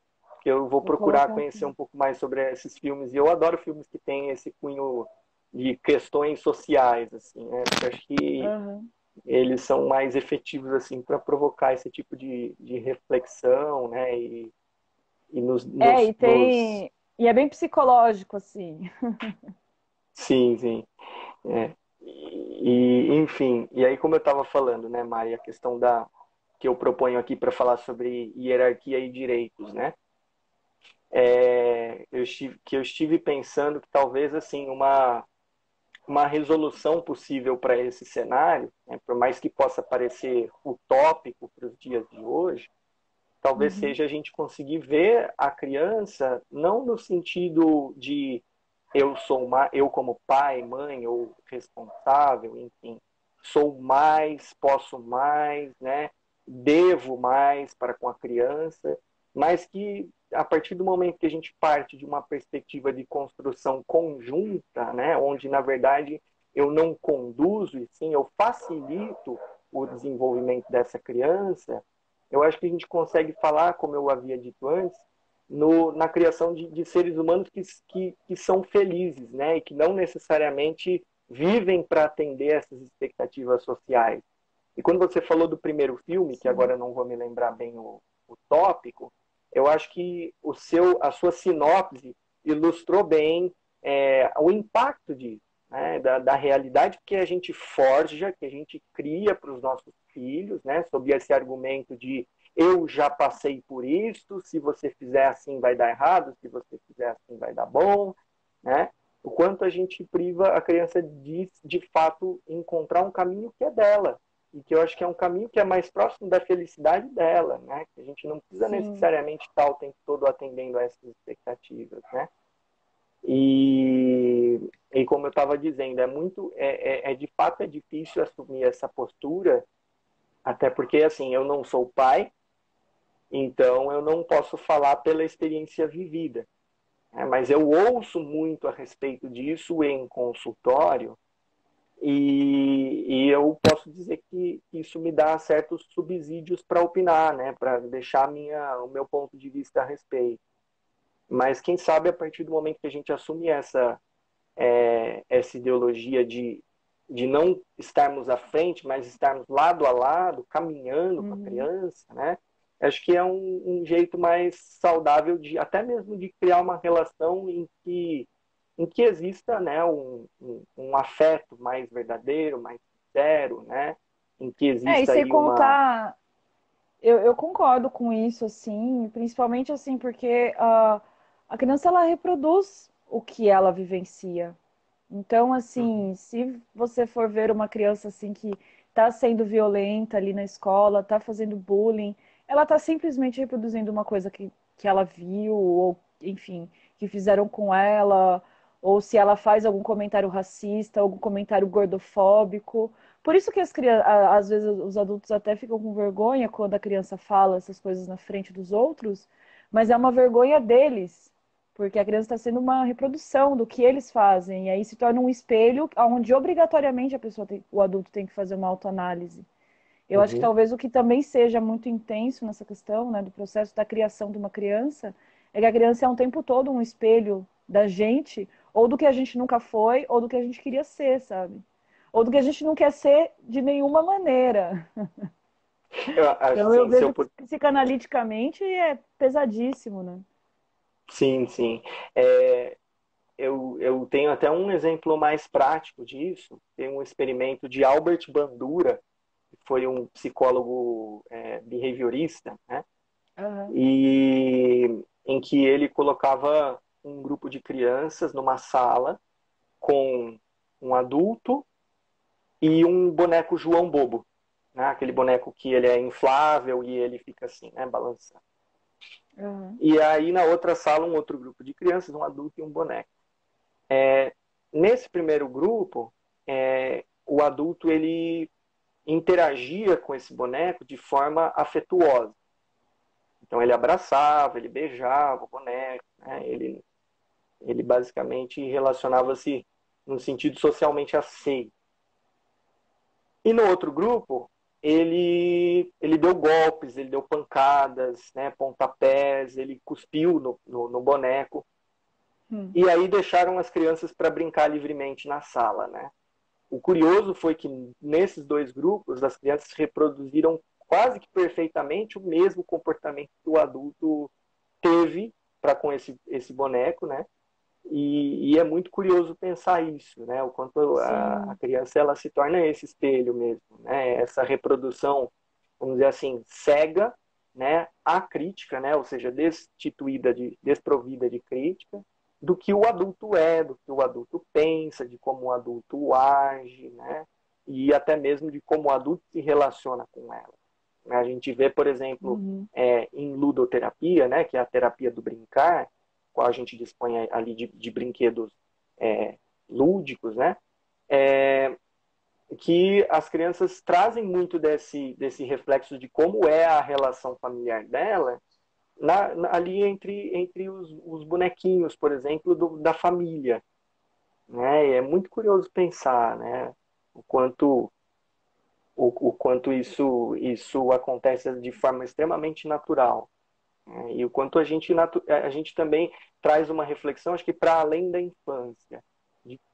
que eu vou vou procurar colocar conhecer aqui. um pouco mais sobre esses filmes. E eu adoro filmes que têm esse cunho de questões sociais, assim, né? Porque acho que Aham. eles são mais efetivos assim para provocar esse tipo de reflexão, né? E É, e tem. E é bem psicológico, assim. sim, sim. É. Enfim, e aí como eu estava falando, né, Mari, a questão da que eu proponho aqui para falar sobre hierarquia e direitos, né? Que eu estive pensando que talvez assim uma resolução possível para esse cenário, né, por mais que possa parecer utópico para os dias de hoje, talvez Uhum. seja a gente conseguir ver a criança não no sentido de eu como pai, mãe ou responsável, enfim, sou mais, posso mais, né? Devo mais para com a criança, mas que a partir do momento que a gente parte de uma perspectiva de construção conjunta, né, onde na verdade eu não conduzo e sim eu facilito o desenvolvimento dessa criança, eu acho que a gente consegue falar, como eu havia dito antes, na criação de seres humanos que são felizes, né? E que não necessariamente vivem para atender essas expectativas sociais. E quando você falou do primeiro filme, que Sim. agora eu não vou me lembrar bem o tópico, eu acho que a sua sinopse ilustrou bem o impacto disso, né? Da realidade que a gente forja, que a gente cria para os nossos filhos, né? Sob esse argumento de eu já passei por isso, se você fizer assim vai dar errado, se você fizer assim vai dar bom, né? O quanto a gente priva a criança de fato encontrar um caminho que é dela, e que eu acho que é um caminho que é mais próximo da felicidade dela, né? Que a gente não precisa Sim. necessariamente estar o tempo todo atendendo a essas expectativas, né? E como eu estava dizendo, de fato é difícil assumir essa postura, até porque assim eu não sou pai, então eu não posso falar pela experiência vivida, né? Mas eu ouço muito a respeito disso em consultório. E eu posso dizer que isso me dá certos subsídios para opinar, né? Para deixar o meu ponto de vista a respeito. Mas quem sabe a partir do momento que a gente assume essa ideologia de não estarmos à frente, mas estarmos lado a lado, caminhando com a Uhum. criança, né? Acho que é um jeito mais saudável de até mesmo de criar uma relação em que exista, né, um afeto mais verdadeiro, mais sincero, né, em que É, e exista sem aí uma... contar, eu concordo com isso, assim, principalmente assim, porque a criança ela reproduz o que ela vivencia. Então, Uhum, assim, se você for ver uma criança assim que está sendo violenta ali na escola, está fazendo bullying, ela está simplesmente reproduzindo uma coisa que ela viu, ou enfim, que fizeram com ela, ou se ela faz algum comentário racista, algum comentário gordofóbico. Por isso que às vezes os adultos até ficam com vergonha quando a criança fala essas coisas na frente dos outros, mas é uma vergonha deles, porque a criança está sendo uma reprodução do que eles fazem, e aí se torna um espelho onde obrigatoriamente o adulto tem que fazer uma autoanálise. Eu acho que uhum. talvez o que também seja muito intenso nessa questão, né, do processo da criação de uma criança, é que a criança é um tempo todo um espelho da gente, ou do que a gente nunca foi, ou do que a gente queria ser, sabe? Ou do que a gente não quer ser de nenhuma maneira. Eu acho Então eu assim, se eu vejo que psicanaliticamente é pesadíssimo, né? sim, sim. É, eu tenho até um exemplo mais prático disso. Tem um experimento de Albert Bandura, foi um psicólogo behaviorista, né? Aham. E em que ele colocava um grupo de crianças numa sala com um adulto e um boneco João Bobo, né? Aquele boneco que ele é inflável e ele fica assim, né, balançando. Aham. E aí na outra sala um outro grupo de crianças, um adulto e um boneco. Nesse primeiro grupo, o adulto ele interagia com esse boneco de forma afetuosa. Então ele abraçava, ele beijava o boneco, né? Ele basicamente relacionava-se no sentido socialmente aceito. E no outro grupo, ele deu golpes, ele deu pancadas, né, pontapés, ele cuspiu no boneco. Hum. E aí deixaram as crianças para brincar livremente na sala, né? O curioso foi que nesses dois grupos, as crianças reproduziram quase que perfeitamente o mesmo comportamento que o adulto teve para com esse boneco, né? E é muito curioso pensar isso, né? O quanto a Sim. criança ela se torna esse espelho mesmo, né? Essa reprodução, vamos dizer assim, cega, né? A crítica, né? Ou seja, desprovida de crítica, do que o adulto é, do que o adulto pensa, de como o adulto age, né? E até mesmo de como o adulto se relaciona com ela. A gente vê, por exemplo, Uhum. em ludoterapia, né? Que é a terapia do brincar, qual a gente dispõe ali de brinquedos lúdicos, né? É, que as crianças trazem muito desse reflexo de como é a relação familiar dela ali entre os bonequinhos, por exemplo, da família. Né? E é muito curioso pensar, né? o quanto, o quanto isso acontece de forma extremamente natural. Né? E o quanto a gente também traz uma reflexão, acho que para além da infância,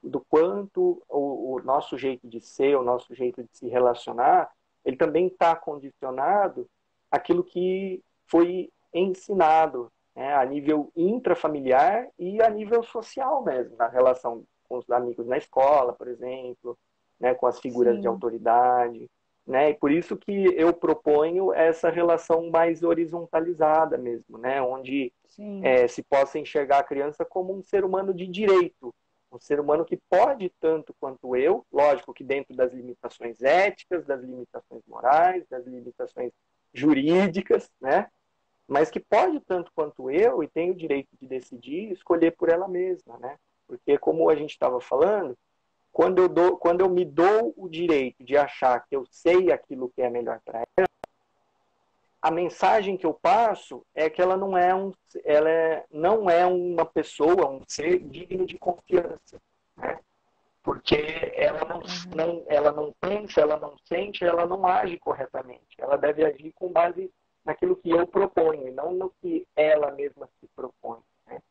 do quanto o nosso jeito de ser, o nosso jeito de se relacionar, ele também está condicionado àquilo que foi ensinado, né, a nível intrafamiliar e a nível social mesmo, na relação com os amigos na escola, por exemplo, né, com as figuras de Sim. autoridade. Né? E por isso que eu proponho essa relação mais horizontalizada mesmo, né? Onde Sim. se possa enxergar a criança como um ser humano de direito, um ser humano que pode tanto quanto eu, lógico que dentro das limitações éticas, das limitações morais, das limitações jurídicas, né? Mas que pode tanto quanto eu e tem o direito de decidir e escolher por ela mesma, né? Porque como a gente estava falando, quando eu me dou o direito de achar que eu sei aquilo que é melhor para ela, a mensagem que eu passo é que ela não é uma pessoa, um ser digno de confiança, né? Porque Aham. ela não pensa, ela não sente, ela não age corretamente. Ela deve agir com base naquilo que eu proponho e não no que ela mesma se propõe. Né?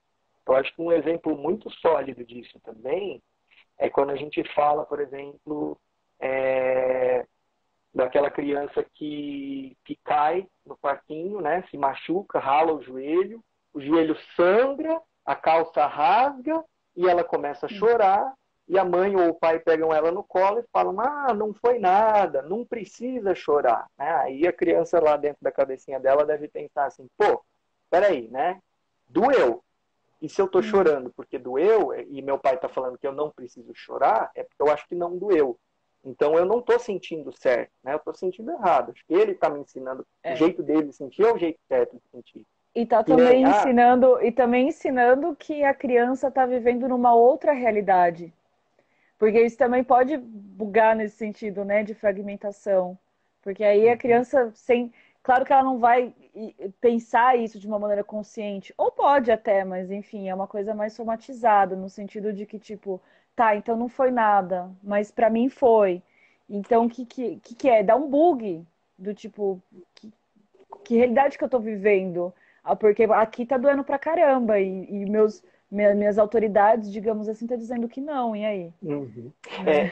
Eu acho que um exemplo muito sólido disso também é quando a gente fala, por exemplo, daquela criança que cai no parquinho, né, se machuca, rala o joelho sangra, a calça rasga e ela começa a chorar e a mãe ou o pai pegam ela no colo e falam, não foi nada, não precisa chorar. Né? Aí a criança lá dentro da cabecinha dela deve pensar assim, pô, peraí, né? Doeu. E se eu estou Hum. chorando porque doeu, e meu pai está falando que eu não preciso chorar, é porque eu acho que não doeu. Então eu não estou sentindo certo, né? Eu estou sentindo errado. Acho que ele está me ensinando, o É. jeito dele de sentir é o jeito certo de sentir. E tá Que nem, também ensinando, que a criança está vivendo numa outra realidade. Porque isso também pode bugar nesse sentido, né, de fragmentação. Porque aí a uhum, criança sem, claro que ela não vai pensar isso de uma maneira consciente, ou pode até, mas enfim, é uma coisa mais somatizada no sentido de que tipo, tá, então não foi nada, mas para mim foi. Então o que é? Dá um bug do tipo, que realidade que eu tô vivendo? Ah, porque aqui tá doendo pra caramba e minhas autoridades, digamos assim, tá dizendo que não, e aí? uhum. Né?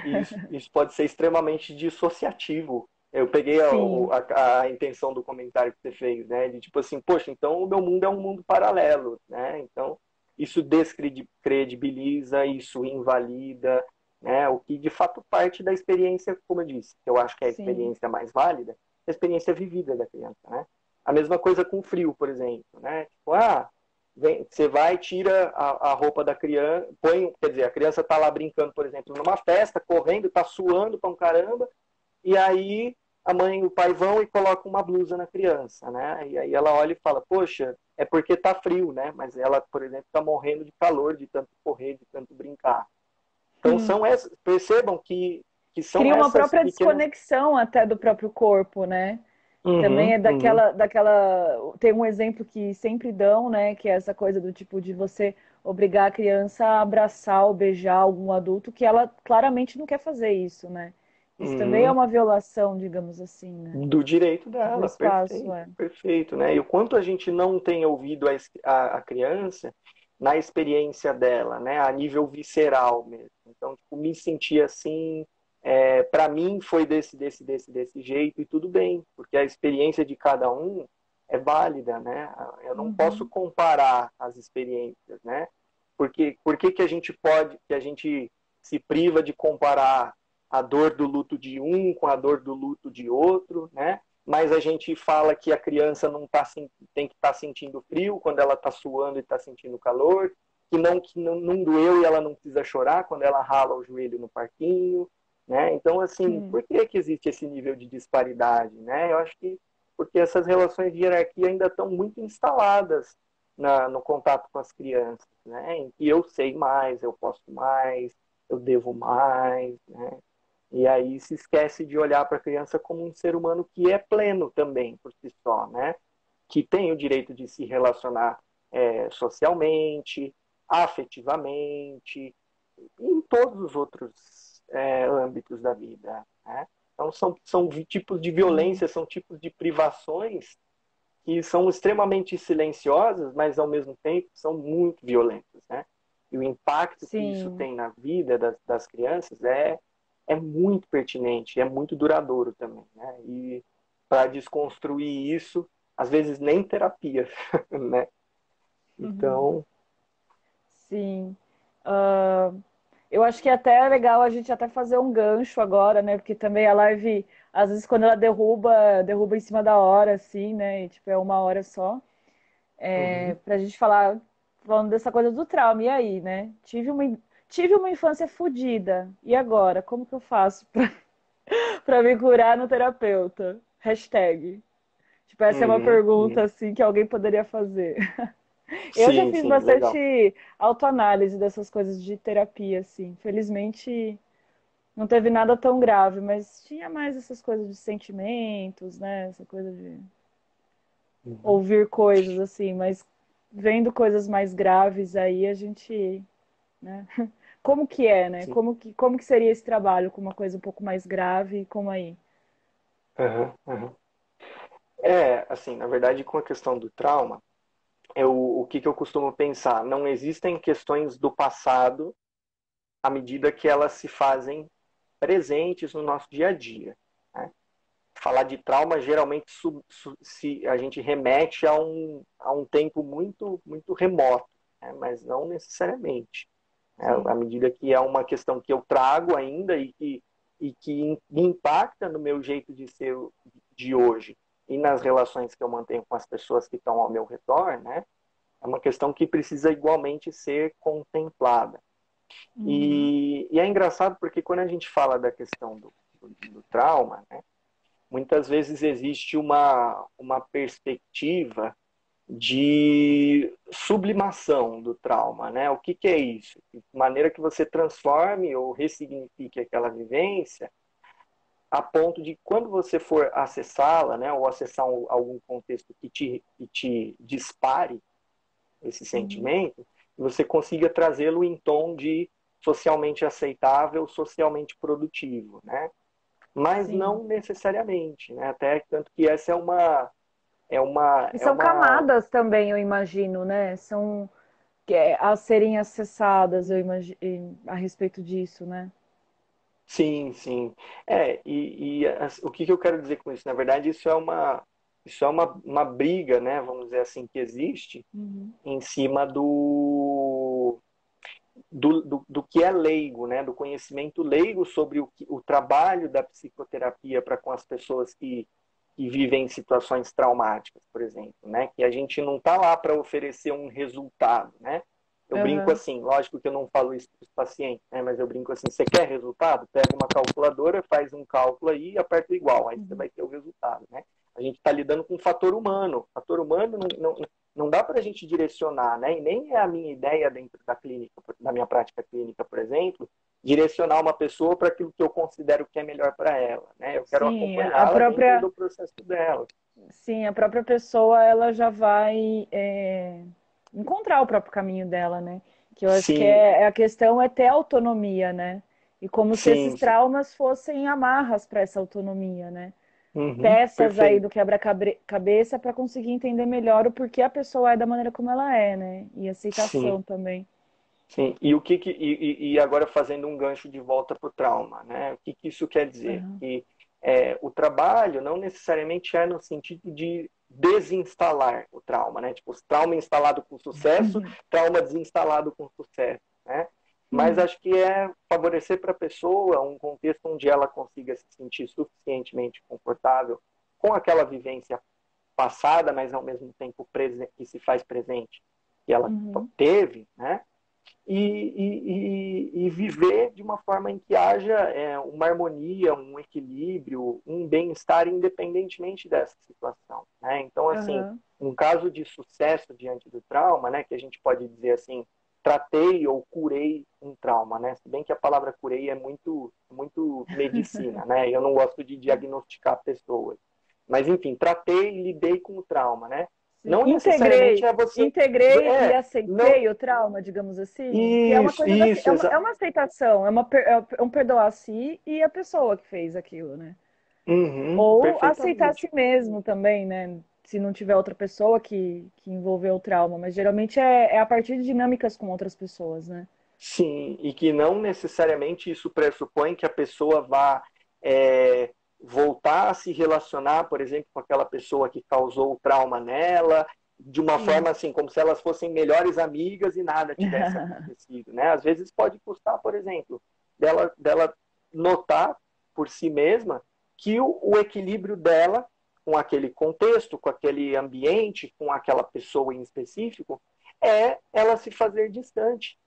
Isso pode ser extremamente dissociativo. Eu peguei Sim, a intenção do comentário que você fez, né? De tipo assim, poxa, então o meu mundo é um mundo paralelo, né? Então isso descredibiliza, isso invalida, né? O que de fato parte da experiência, como eu disse, que eu acho que é a Sim. experiência mais válida, a experiência vivida da criança, né? A mesma coisa com frio, por exemplo, né? Tipo, você vai, tira a roupa da criança, põe, quer dizer, a criança tá lá brincando, por exemplo, numa festa, correndo, tá suando pra um caramba, e aí a mãe e o pai vão e colocam uma blusa na criança, né? E aí ela olha e fala, poxa, é porque tá frio, né? Mas ela, por exemplo, tá morrendo de calor, de tanto correr, de tanto brincar. Então Hum. são essas, percebam que são Cria uma essas própria pequenas. desconexão até do próprio corpo, né? Também Uhum, é uhum, daquela. Tem um exemplo que sempre dão, né? Que é essa coisa do tipo de você obrigar a criança a abraçar ou beijar algum adulto que ela claramente não quer fazer isso, né? Isso também é uhum. uma violação, digamos assim, né? Do direito Do dela, espaço, perfeito, é. perfeito, né? E o quanto a gente não tem ouvido a criança na experiência dela, né? A nível visceral mesmo. Então, tipo, me sentir assim, para mim foi desse jeito e tudo bem, porque a experiência de cada um é válida, né? Eu não posso Uhum. comparar as experiências, né? Porque por que que a gente se priva de comparar a dor do luto de um com a dor do luto de outro, né? Mas a gente fala que a criança não tá, tem que estar sentindo frio quando ela está suando e está sentindo calor, que não doeu e ela não precisa chorar quando ela rala o joelho no parquinho, né? Então, assim, Sim. por que existe esse nível de disparidade, né? Eu acho que porque essas relações de hierarquia ainda estão muito instaladas no contato com as crianças, né? Em que eu sei mais, eu posso mais, eu devo mais, né? E aí se esquece de olhar para a criança como um ser humano que é pleno também por si só, né? Que tem o direito de se relacionar socialmente, afetivamente, e em todos os outros âmbitos da vida, né? Então são tipos de Sim. violência, são tipos de privações que são extremamente silenciosas, mas ao mesmo tempo são muito violentas, né? E o impacto que isso Sim. tem na vida das crianças é muito pertinente, é muito duradouro também, né? E para desconstruir isso, às vezes nem terapia, né? Uhum. Então, Sim. Ah, eu acho que até é legal a gente até fazer um gancho agora, né? Porque também a live, às vezes, quando ela derruba em cima da hora, assim, né? E, tipo, é uma hora só. uhum, Pra gente falar, falando dessa coisa do trauma. E aí, né? Tive uma infância fodida. E agora? Como que eu faço pra me curar no terapeuta? Hashtag. Tipo, essa é uma uhum, pergunta, uhum. assim, que alguém poderia fazer. Eu já Sim, fiz sim, legal. bastante autoanálise dessas coisas de terapia, assim. Felizmente não teve nada tão grave, mas tinha mais essas coisas de sentimentos, né? Essa coisa de Uhum, ouvir coisas assim, mas vendo coisas mais graves aí a gente, né? Como que é, né? sim. Como que seria esse trabalho com uma coisa um pouco mais grave, como aí? Uhum, uhum. Assim, na verdade, com a questão do trauma, o que eu costumo pensar? Não existem questões do passado à medida que elas se fazem presentes no nosso dia a dia, né? Falar de trauma geralmente se a gente remete a um tempo muito, muito remoto, né? Mas não necessariamente, né? À Sim. medida que é uma questão que eu trago ainda e que impacta no meu jeito de ser de hoje e nas relações que eu mantenho com as pessoas que estão ao meu redor, né? É uma questão que precisa igualmente ser contemplada. Uhum. E é engraçado porque quando a gente fala da questão do trauma, né, muitas vezes existe uma perspectiva de sublimação do trauma, né? O que é isso? De maneira que você transforme ou ressignifique aquela vivência a ponto de quando você for acessá-la, né, ou acessar algum contexto que te dispare esse Uhum. sentimento, você consiga trazê-lo em tom de socialmente aceitável, socialmente produtivo, né? Mas Sim. não necessariamente, né? Até tanto que essa é uma E é são uma camadas também, eu imagino, né? São a serem acessadas, eu imagino, a respeito disso, né? sim, sim. O que eu quero dizer com isso? Na verdade, isso é uma briga, né? Vamos dizer assim, que existe Uhum. em cima do que é leigo, né? Do conhecimento leigo sobre o trabalho da psicoterapia para com as pessoas que vivem em situações traumáticas, por exemplo, né? Que a gente não está lá para oferecer um resultado, né? Eu brinco Aham. assim, lógico que eu não falo isso para os pacientes, né? Mas eu brinco assim, você quer resultado? Pega uma calculadora, faz um cálculo aí e aperta o igual, aí você Uhum. vai ter o resultado, né? A gente está lidando com o fator humano. O fator humano não dá para a gente direcionar, né? E nem é a minha ideia dentro da clínica, da minha prática clínica, por exemplo, direcionar uma pessoa para aquilo que eu considero que é melhor para ela, né? Eu quero Sim, a acompanhá-la dentro própria, do processo dela. sim, a própria pessoa ela já vai encontrar o próprio caminho dela, né? Que eu acho que Sim, a questão é ter autonomia, né? E como se esses sim, traumas fossem amarras para essa autonomia, né? uhum, Peças aí do perfeito. quebra-cabeça para conseguir entender melhor o porquê a pessoa é da maneira como ela é, né? E Sim, aceitação também. sim. E o que, e agora fazendo um gancho de volta para o trauma, né? O que isso quer dizer? Aham. Que o trabalho não necessariamente é no sentido de desinstalar o trauma, né? Tipo, trauma instalado com sucesso, Uhum. trauma desinstalado com sucesso, né? Mas Uhum. acho que é favorecer para a pessoa um contexto onde ela consiga se sentir suficientemente confortável com aquela vivência passada, mas ao mesmo tempo que se faz presente, que ela Uhum. teve, né? E viver de uma forma em que haja uma harmonia, um equilíbrio, um bem-estar independentemente dessa situação, né? Então, assim, Aham. um caso de sucesso diante do trauma, né, que a gente pode dizer assim, tratei ou curei um trauma, né? Se bem que a palavra curei é muito medicina, né? Eu não gosto de diagnosticar pessoas. Mas, enfim, tratei e lidei com o trauma, né? Sim. Não necessariamente é você. Integrei e Não. aceitei o trauma, digamos assim, que é uma Isso, coisa da, isso, é uma aceitação, é um perdoar a si e a pessoa que fez aquilo, né? Uhum, Ou aceitar a perfeitamente. si mesmo também, né? Se não tiver outra pessoa que envolveu o trauma, mas geralmente é a partir de dinâmicas com outras pessoas, né? Sim, e que não necessariamente isso pressupõe que a pessoa vá é, voltar a se relacionar, por exemplo, com aquela pessoa que causou o trauma nela, de uma Sim. forma assim, como se elas fossem melhores amigas e nada tivesse acontecido, né? Às vezes pode custar, por exemplo, dela notar por si mesma que o equilíbrio dela com aquele contexto, com aquele ambiente, com aquela pessoa em específico, é ela se fazer distante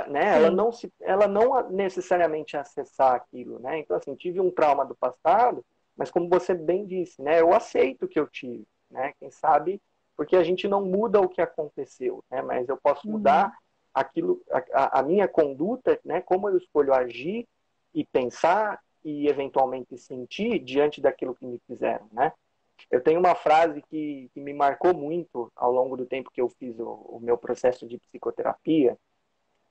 né? Sim. Ela não necessariamente acessar aquilo, né? Então assim, tive um trauma do passado, mas como você bem disse, né? Eu aceito que eu tive, né? Quem sabe porque a gente não muda o que aconteceu, né? Mas eu posso mudar Uhum. aquilo, a minha conduta, né? Como eu escolho agir e pensar e eventualmente sentir diante daquilo que me fizeram, né? Eu tenho uma frase que me marcou muito ao longo do tempo que eu fiz o meu processo de psicoterapia,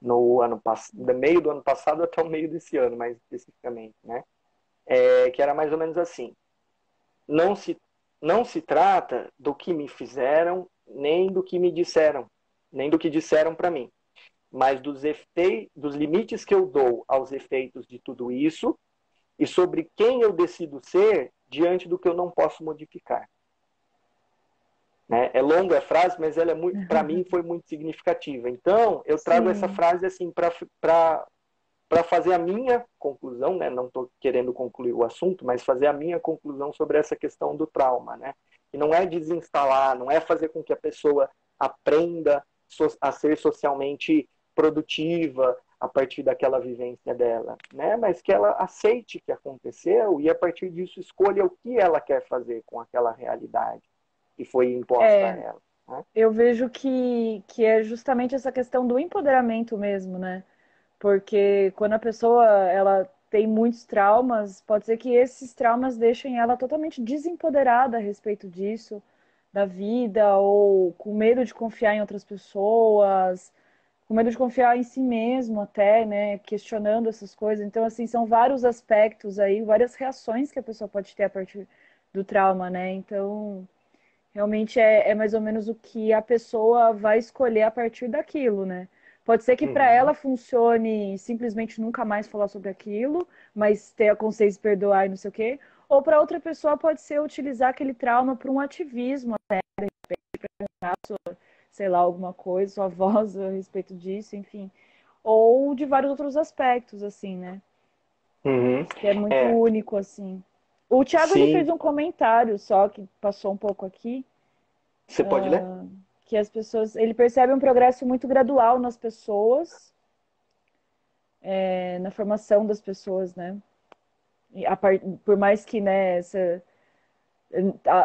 no ano passado, do meio do ano passado até o meio desse ano, mais especificamente, né? Que era mais ou menos assim: não se não se trata do que me fizeram, nem do que me disseram, nem do que disseram para mim, mas dos limites que eu dou aos efeitos de tudo isso e sobre quem eu decido ser diante do que eu não posso modificar. Né? É longa a frase, mas ela é muito, para mim, foi muito significativa. Então, eu trago essa Sim. frase assim para fazer a minha conclusão, né? Não estou querendo concluir o assunto, mas fazer a minha conclusão sobre essa questão do trauma, né? Que não é desinstalar, não é fazer com que a pessoa aprenda a ser socialmente produtiva a partir daquela vivência dela, né? Mas que ela aceite que aconteceu e a partir disso escolha o que ela quer fazer com aquela realidade que foi imposta a É, ela, né? eu vejo que é justamente essa questão do empoderamento mesmo, né? Porque quando a pessoa ela tem muitos traumas, pode ser que esses traumas deixem ela totalmente desempoderada a respeito disso, da vida, ou com medo de confiar em outras pessoas, com medo de confiar em si mesmo até, né? Questionando essas coisas. Então, assim, são vários aspectos aí, várias reações que a pessoa pode ter a partir do trauma, né? Então, realmente é mais ou menos o que a pessoa vai escolher a partir daquilo, né? Pode ser que para Uhum. ela funcione simplesmente nunca mais falar sobre aquilo, mas ter a consciência de perdoar e não sei o quê. Ou para outra pessoa pode ser utilizar aquele trauma para um ativismo, sei lá, alguma coisa, sua voz a respeito disso, enfim. ou de vários outros aspectos, assim, né? Uhum. Que é muito É, único, assim. O Thiago, ele fez sim, um comentário só, que passou um pouco aqui, você pode ler? que as pessoas... Ele percebe um progresso muito gradual nas pessoas, na formação das pessoas, né? Por mais que, né,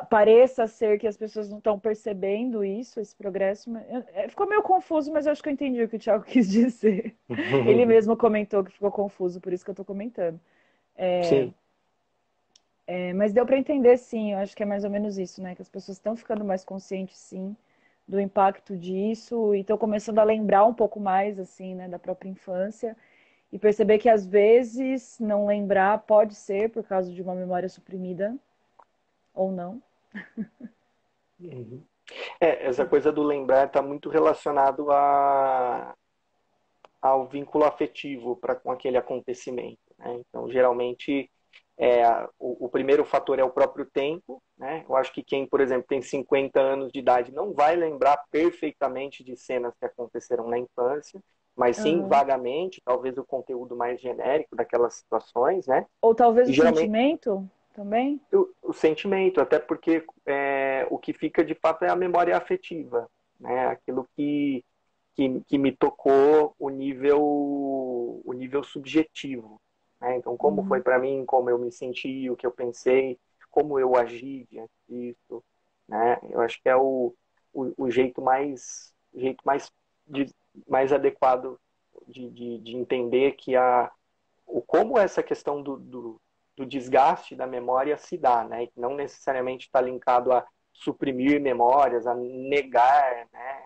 pareça ser que as pessoas não estão percebendo isso, esse progresso. Ficou meio confuso, mas eu acho que eu entendi o que o Thiago quis dizer. Ele mesmo comentou que ficou confuso, por isso que eu estou comentando. Sim. Mas deu para entender, sim, eu acho que é mais ou menos isso, né? Que as pessoas estão ficando mais conscientes, sim, do impacto disso e estão começando a lembrar um pouco mais, assim, né, da própria infância e perceber que às vezes não lembrar pode ser por causa de uma memória suprimida ou não. Uhum. Essa coisa do lembrar está muito relacionado ao vínculo afetivo para com aquele acontecimento, né? Então, geralmente, o primeiro fator é o próprio tempo, né? Eu acho que quem, por exemplo, tem 50 anos de idade não vai lembrar perfeitamente de cenas que aconteceram na infância, mas sim Uhum. vagamente, talvez o conteúdo mais genérico daquelas situações, né? Ou talvez E o geralmente sentimento também? o sentimento, até porque o que fica de fato é a memória afetiva, né? Aquilo que me tocou o nível subjetivo, né? Então, como foi Uhum. para mim, como eu me senti, o que eu pensei, como eu agi diante disso, né? Eu acho que é o jeito de- mais adequado de entender que como essa questão do desgaste da memória se dá, né? E que não necessariamente está linkado a suprimir memórias, a negar, né?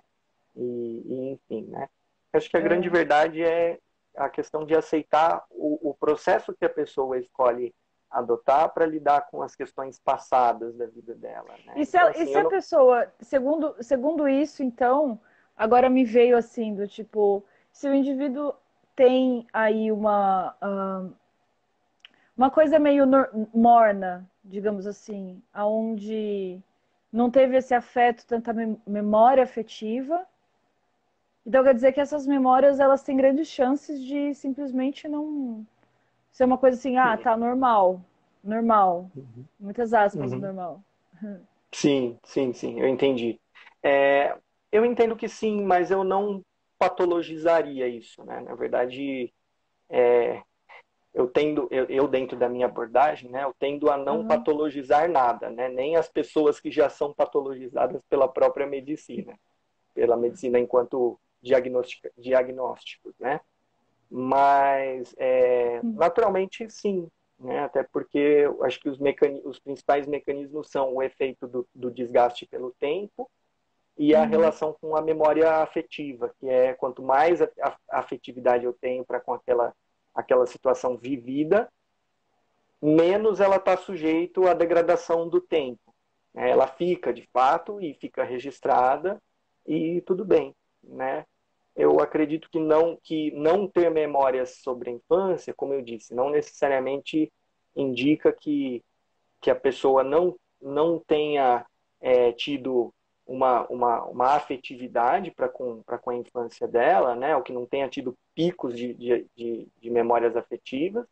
Enfim, né? Acho que a grande É. verdade é a questão de aceitar o processo que a pessoa escolhe adotar para lidar com as questões passadas da vida dela, né? Então, E assim, se eu a não... pessoa, segundo isso, então, agora me veio assim, do tipo, se o indivíduo tem aí uma coisa meio morna, digamos assim, aonde não teve esse afeto, tanta memória afetiva, então quer dizer que essas memórias, elas têm grandes chances de simplesmente não ser uma coisa assim, ah, tá normal, normal, Uhum. muitas aspas, Uhum. normal. Sim, sim, sim, eu entendi. É, eu entendo que sim, mas eu não patologizaria isso, né? Na verdade, eu dentro da minha abordagem, né, eu tendo a não Uhum. patologizar nada, né? Nem as pessoas que já são patologizadas pela própria medicina, pela medicina enquanto diagnósticos, né? Mas, naturalmente, sim, né? Até porque eu acho que os principais mecanismos são o efeito do desgaste pelo tempo e a Uhum. relação com a memória afetiva, que é quanto mais afetividade eu tenho para com aquela situação vivida, menos ela está sujeita à degradação do tempo. Ela fica, de fato, e fica registrada, e tudo bem, né? Eu acredito que não ter memórias sobre a infância, como eu disse, não necessariamente indica que a pessoa não tenha tido uma afetividade para com a infância dela, né? Ou que não tenha tido picos de memórias afetivas,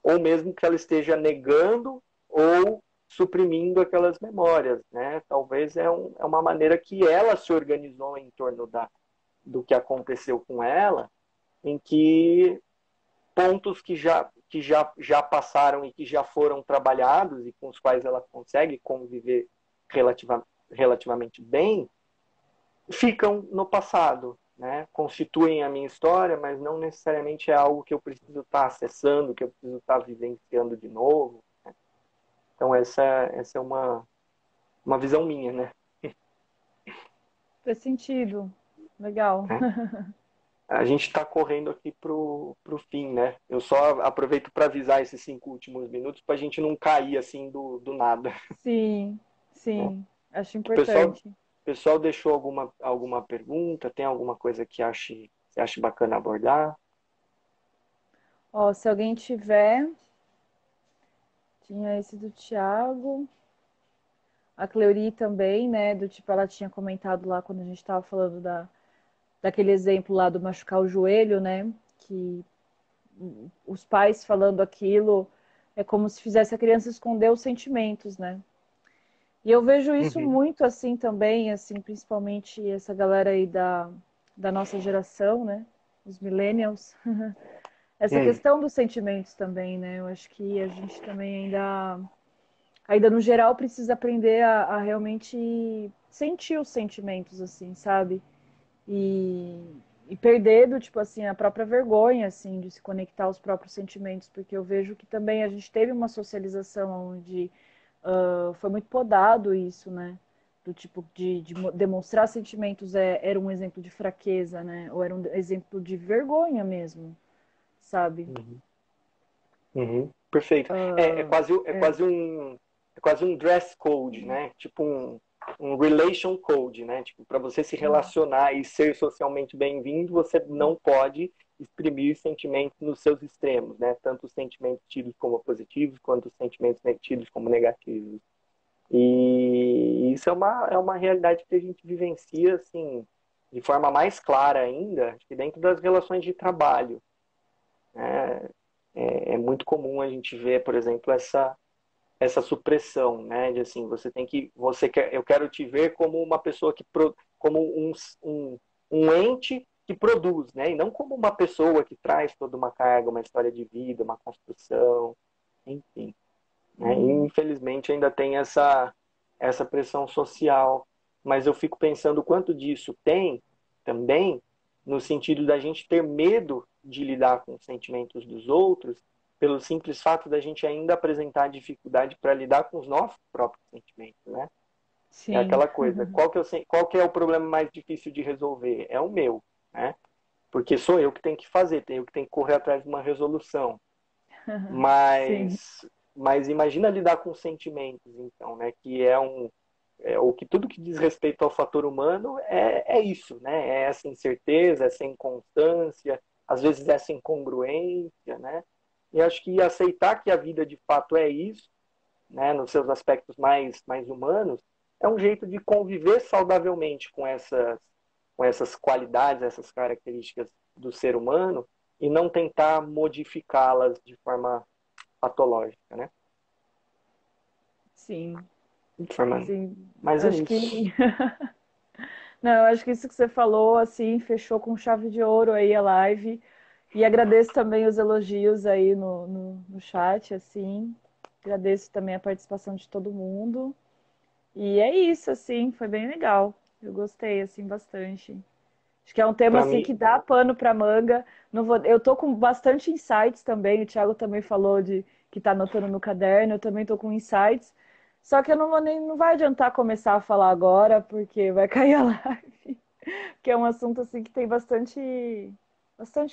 ou mesmo que ela esteja negando ou suprimindo aquelas memórias, né? Talvez é uma maneira que ela se organizou em torno do que aconteceu com ela, em que pontos que já passaram e que já foram trabalhados e com os quais ela consegue conviver relativamente bem, ficam no passado, né? Constituem a minha história, mas não necessariamente é algo que eu preciso estar acessando, que eu preciso estar vivenciando de novo. Então essa é uma visão minha, né? Faz sentido. Legal. A gente está correndo aqui pro fim, né? Eu só aproveito para avisar esses 5 últimos minutos para a gente não cair assim do nada. Sim, Né? sim. Acho O pessoal, importante. pessoal deixou alguma pergunta? Tem alguma coisa que você acha bacana abordar? Ó, se alguém tiver, tinha esse do Thiago. A Cleori também, né? Do tipo, ela tinha comentado lá quando a gente estava falando daquele exemplo lá do machucar o joelho, né? que os pais falando aquilo é como se fizesse a criança esconder os sentimentos, né? E eu vejo isso Uhum. muito assim também, assim, principalmente essa galera aí da nossa geração, né? Os millennials. Essa Hum. questão dos sentimentos também, né? Eu acho que a gente também ainda no geral, precisa aprender a realmente sentir os sentimentos, assim, sabe? E, e perder do, tipo assim, a própria vergonha, assim, de se conectar aos próprios sentimentos, porque eu vejo que também a gente teve uma socialização onde foi muito podado isso, né? Do tipo de demonstrar sentimentos era um exemplo de fraqueza, né? Ou era um exemplo de vergonha mesmo, sabe? Uhum. Uhum. Perfeito. Uh, é, É quase um dress code, né? Tipo um relation code, né? Tipo, para você se relacionar e ser socialmente bem-vindo, você não pode exprimir sentimentos nos seus extremos, né? Tanto os sentimentos tidos como positivos, quanto os sentimentos tidos como negativos. E isso é uma realidade que a gente vivencia, assim, de forma mais clara ainda, acho que dentro das relações de trabalho, né? É muito comum a gente ver, por exemplo, essa supressão, né? De assim, eu quero te ver como uma pessoa como um ente que produz, né? E não como uma pessoa que traz toda uma carga, uma história de vida, uma construção, enfim. Né? E, infelizmente ainda tem essa pressão social, mas eu fico pensando o quanto disso tem também no sentido da gente ter medo de lidar com os sentimentos dos outros, pelo simples fato da gente ainda apresentar dificuldade para lidar com os nossos próprios sentimentos, né? É sim. aquela coisa, qual que é o problema mais difícil de resolver? É o meu, né? Porque sou eu que tenho que fazer, tenho que correr atrás de uma resolução. Sim. Mas imagina lidar com sentimentos, então, né? Que o que tudo que diz respeito ao fator humano é isso, né? É essa incerteza, essa inconstância, às vezes essa incongruência, né? E acho que aceitar que a vida de fato é isso, né? Nos seus aspectos mais humanos, é um jeito de conviver saudavelmente com essas qualidades, essas características do ser humano e não tentar modificá-las de forma patológica, né? Sim. De forma... Sim. Mas é Acho que. isso. Não, eu acho que isso que você falou, assim, fechou com chave de ouro aí a live. E agradeço também os elogios aí no chat, assim. Agradeço também a participação de todo mundo. E é isso, assim, foi bem legal. Eu gostei, assim, bastante. Acho que é um tema, Para assim, mim, que dá pano para manga. Não vou... Eu tô com bastante insights também. O Thiago também falou de que tá anotando no caderno. Eu também tô com insights. Só que eu não vai adiantar começar a falar agora, porque vai cair a live. Que é um assunto, assim, que tem bastante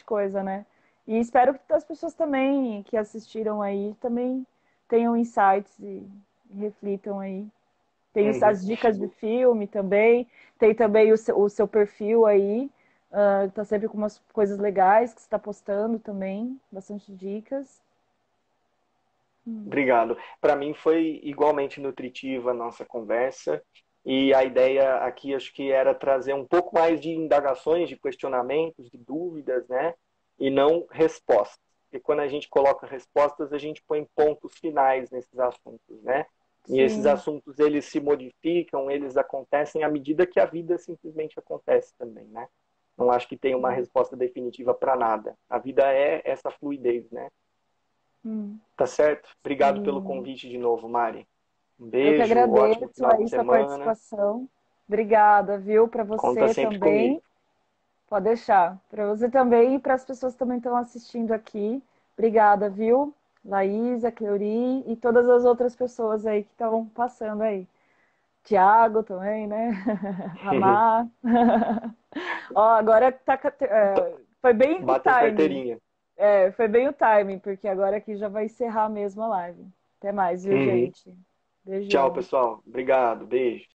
coisa, né? E espero que as pessoas também que assistiram aí também tenham insights e reflitam aí. Tem uhum. as dicas de filme também. Tem também o seu perfil aí. Tá sempre com umas coisas legais que você está postando também. Bastante dicas. Obrigado. Para mim foi igualmente nutritiva a nossa conversa. E a ideia aqui acho que era trazer um pouco mais de indagações, de questionamentos, de dúvidas, né? E não respostas. Porque quando a gente coloca respostas, a gente põe pontos finais nesses assuntos, né? E esses Sim. assuntos eles se modificam, eles acontecem à medida que a vida simplesmente acontece também, né? Não acho que tem uma resposta definitiva para nada. A vida é essa fluidez, né? Hum, Tá certo? Obrigado pelo sim. convite de novo, Mari. Um Eu que beijo, ótimo agradeço final de aí sua semana. participação. Obrigada, viu? Para Conta você sempre também. comigo. Pode deixar. Para você também e para as pessoas que também estão assistindo aqui. Obrigada, viu? Laísa, Cleuri e todas as outras pessoas aí que estavam passando aí. Tiago também, né? Amar. Ó, agora foi bem o Batem timing. carteirinha. Foi bem o timing, porque agora aqui já vai encerrar mesmo a live. Até mais, viu, Uhum. gente? Tchau, Beijão. pessoal. Obrigado. Beijo.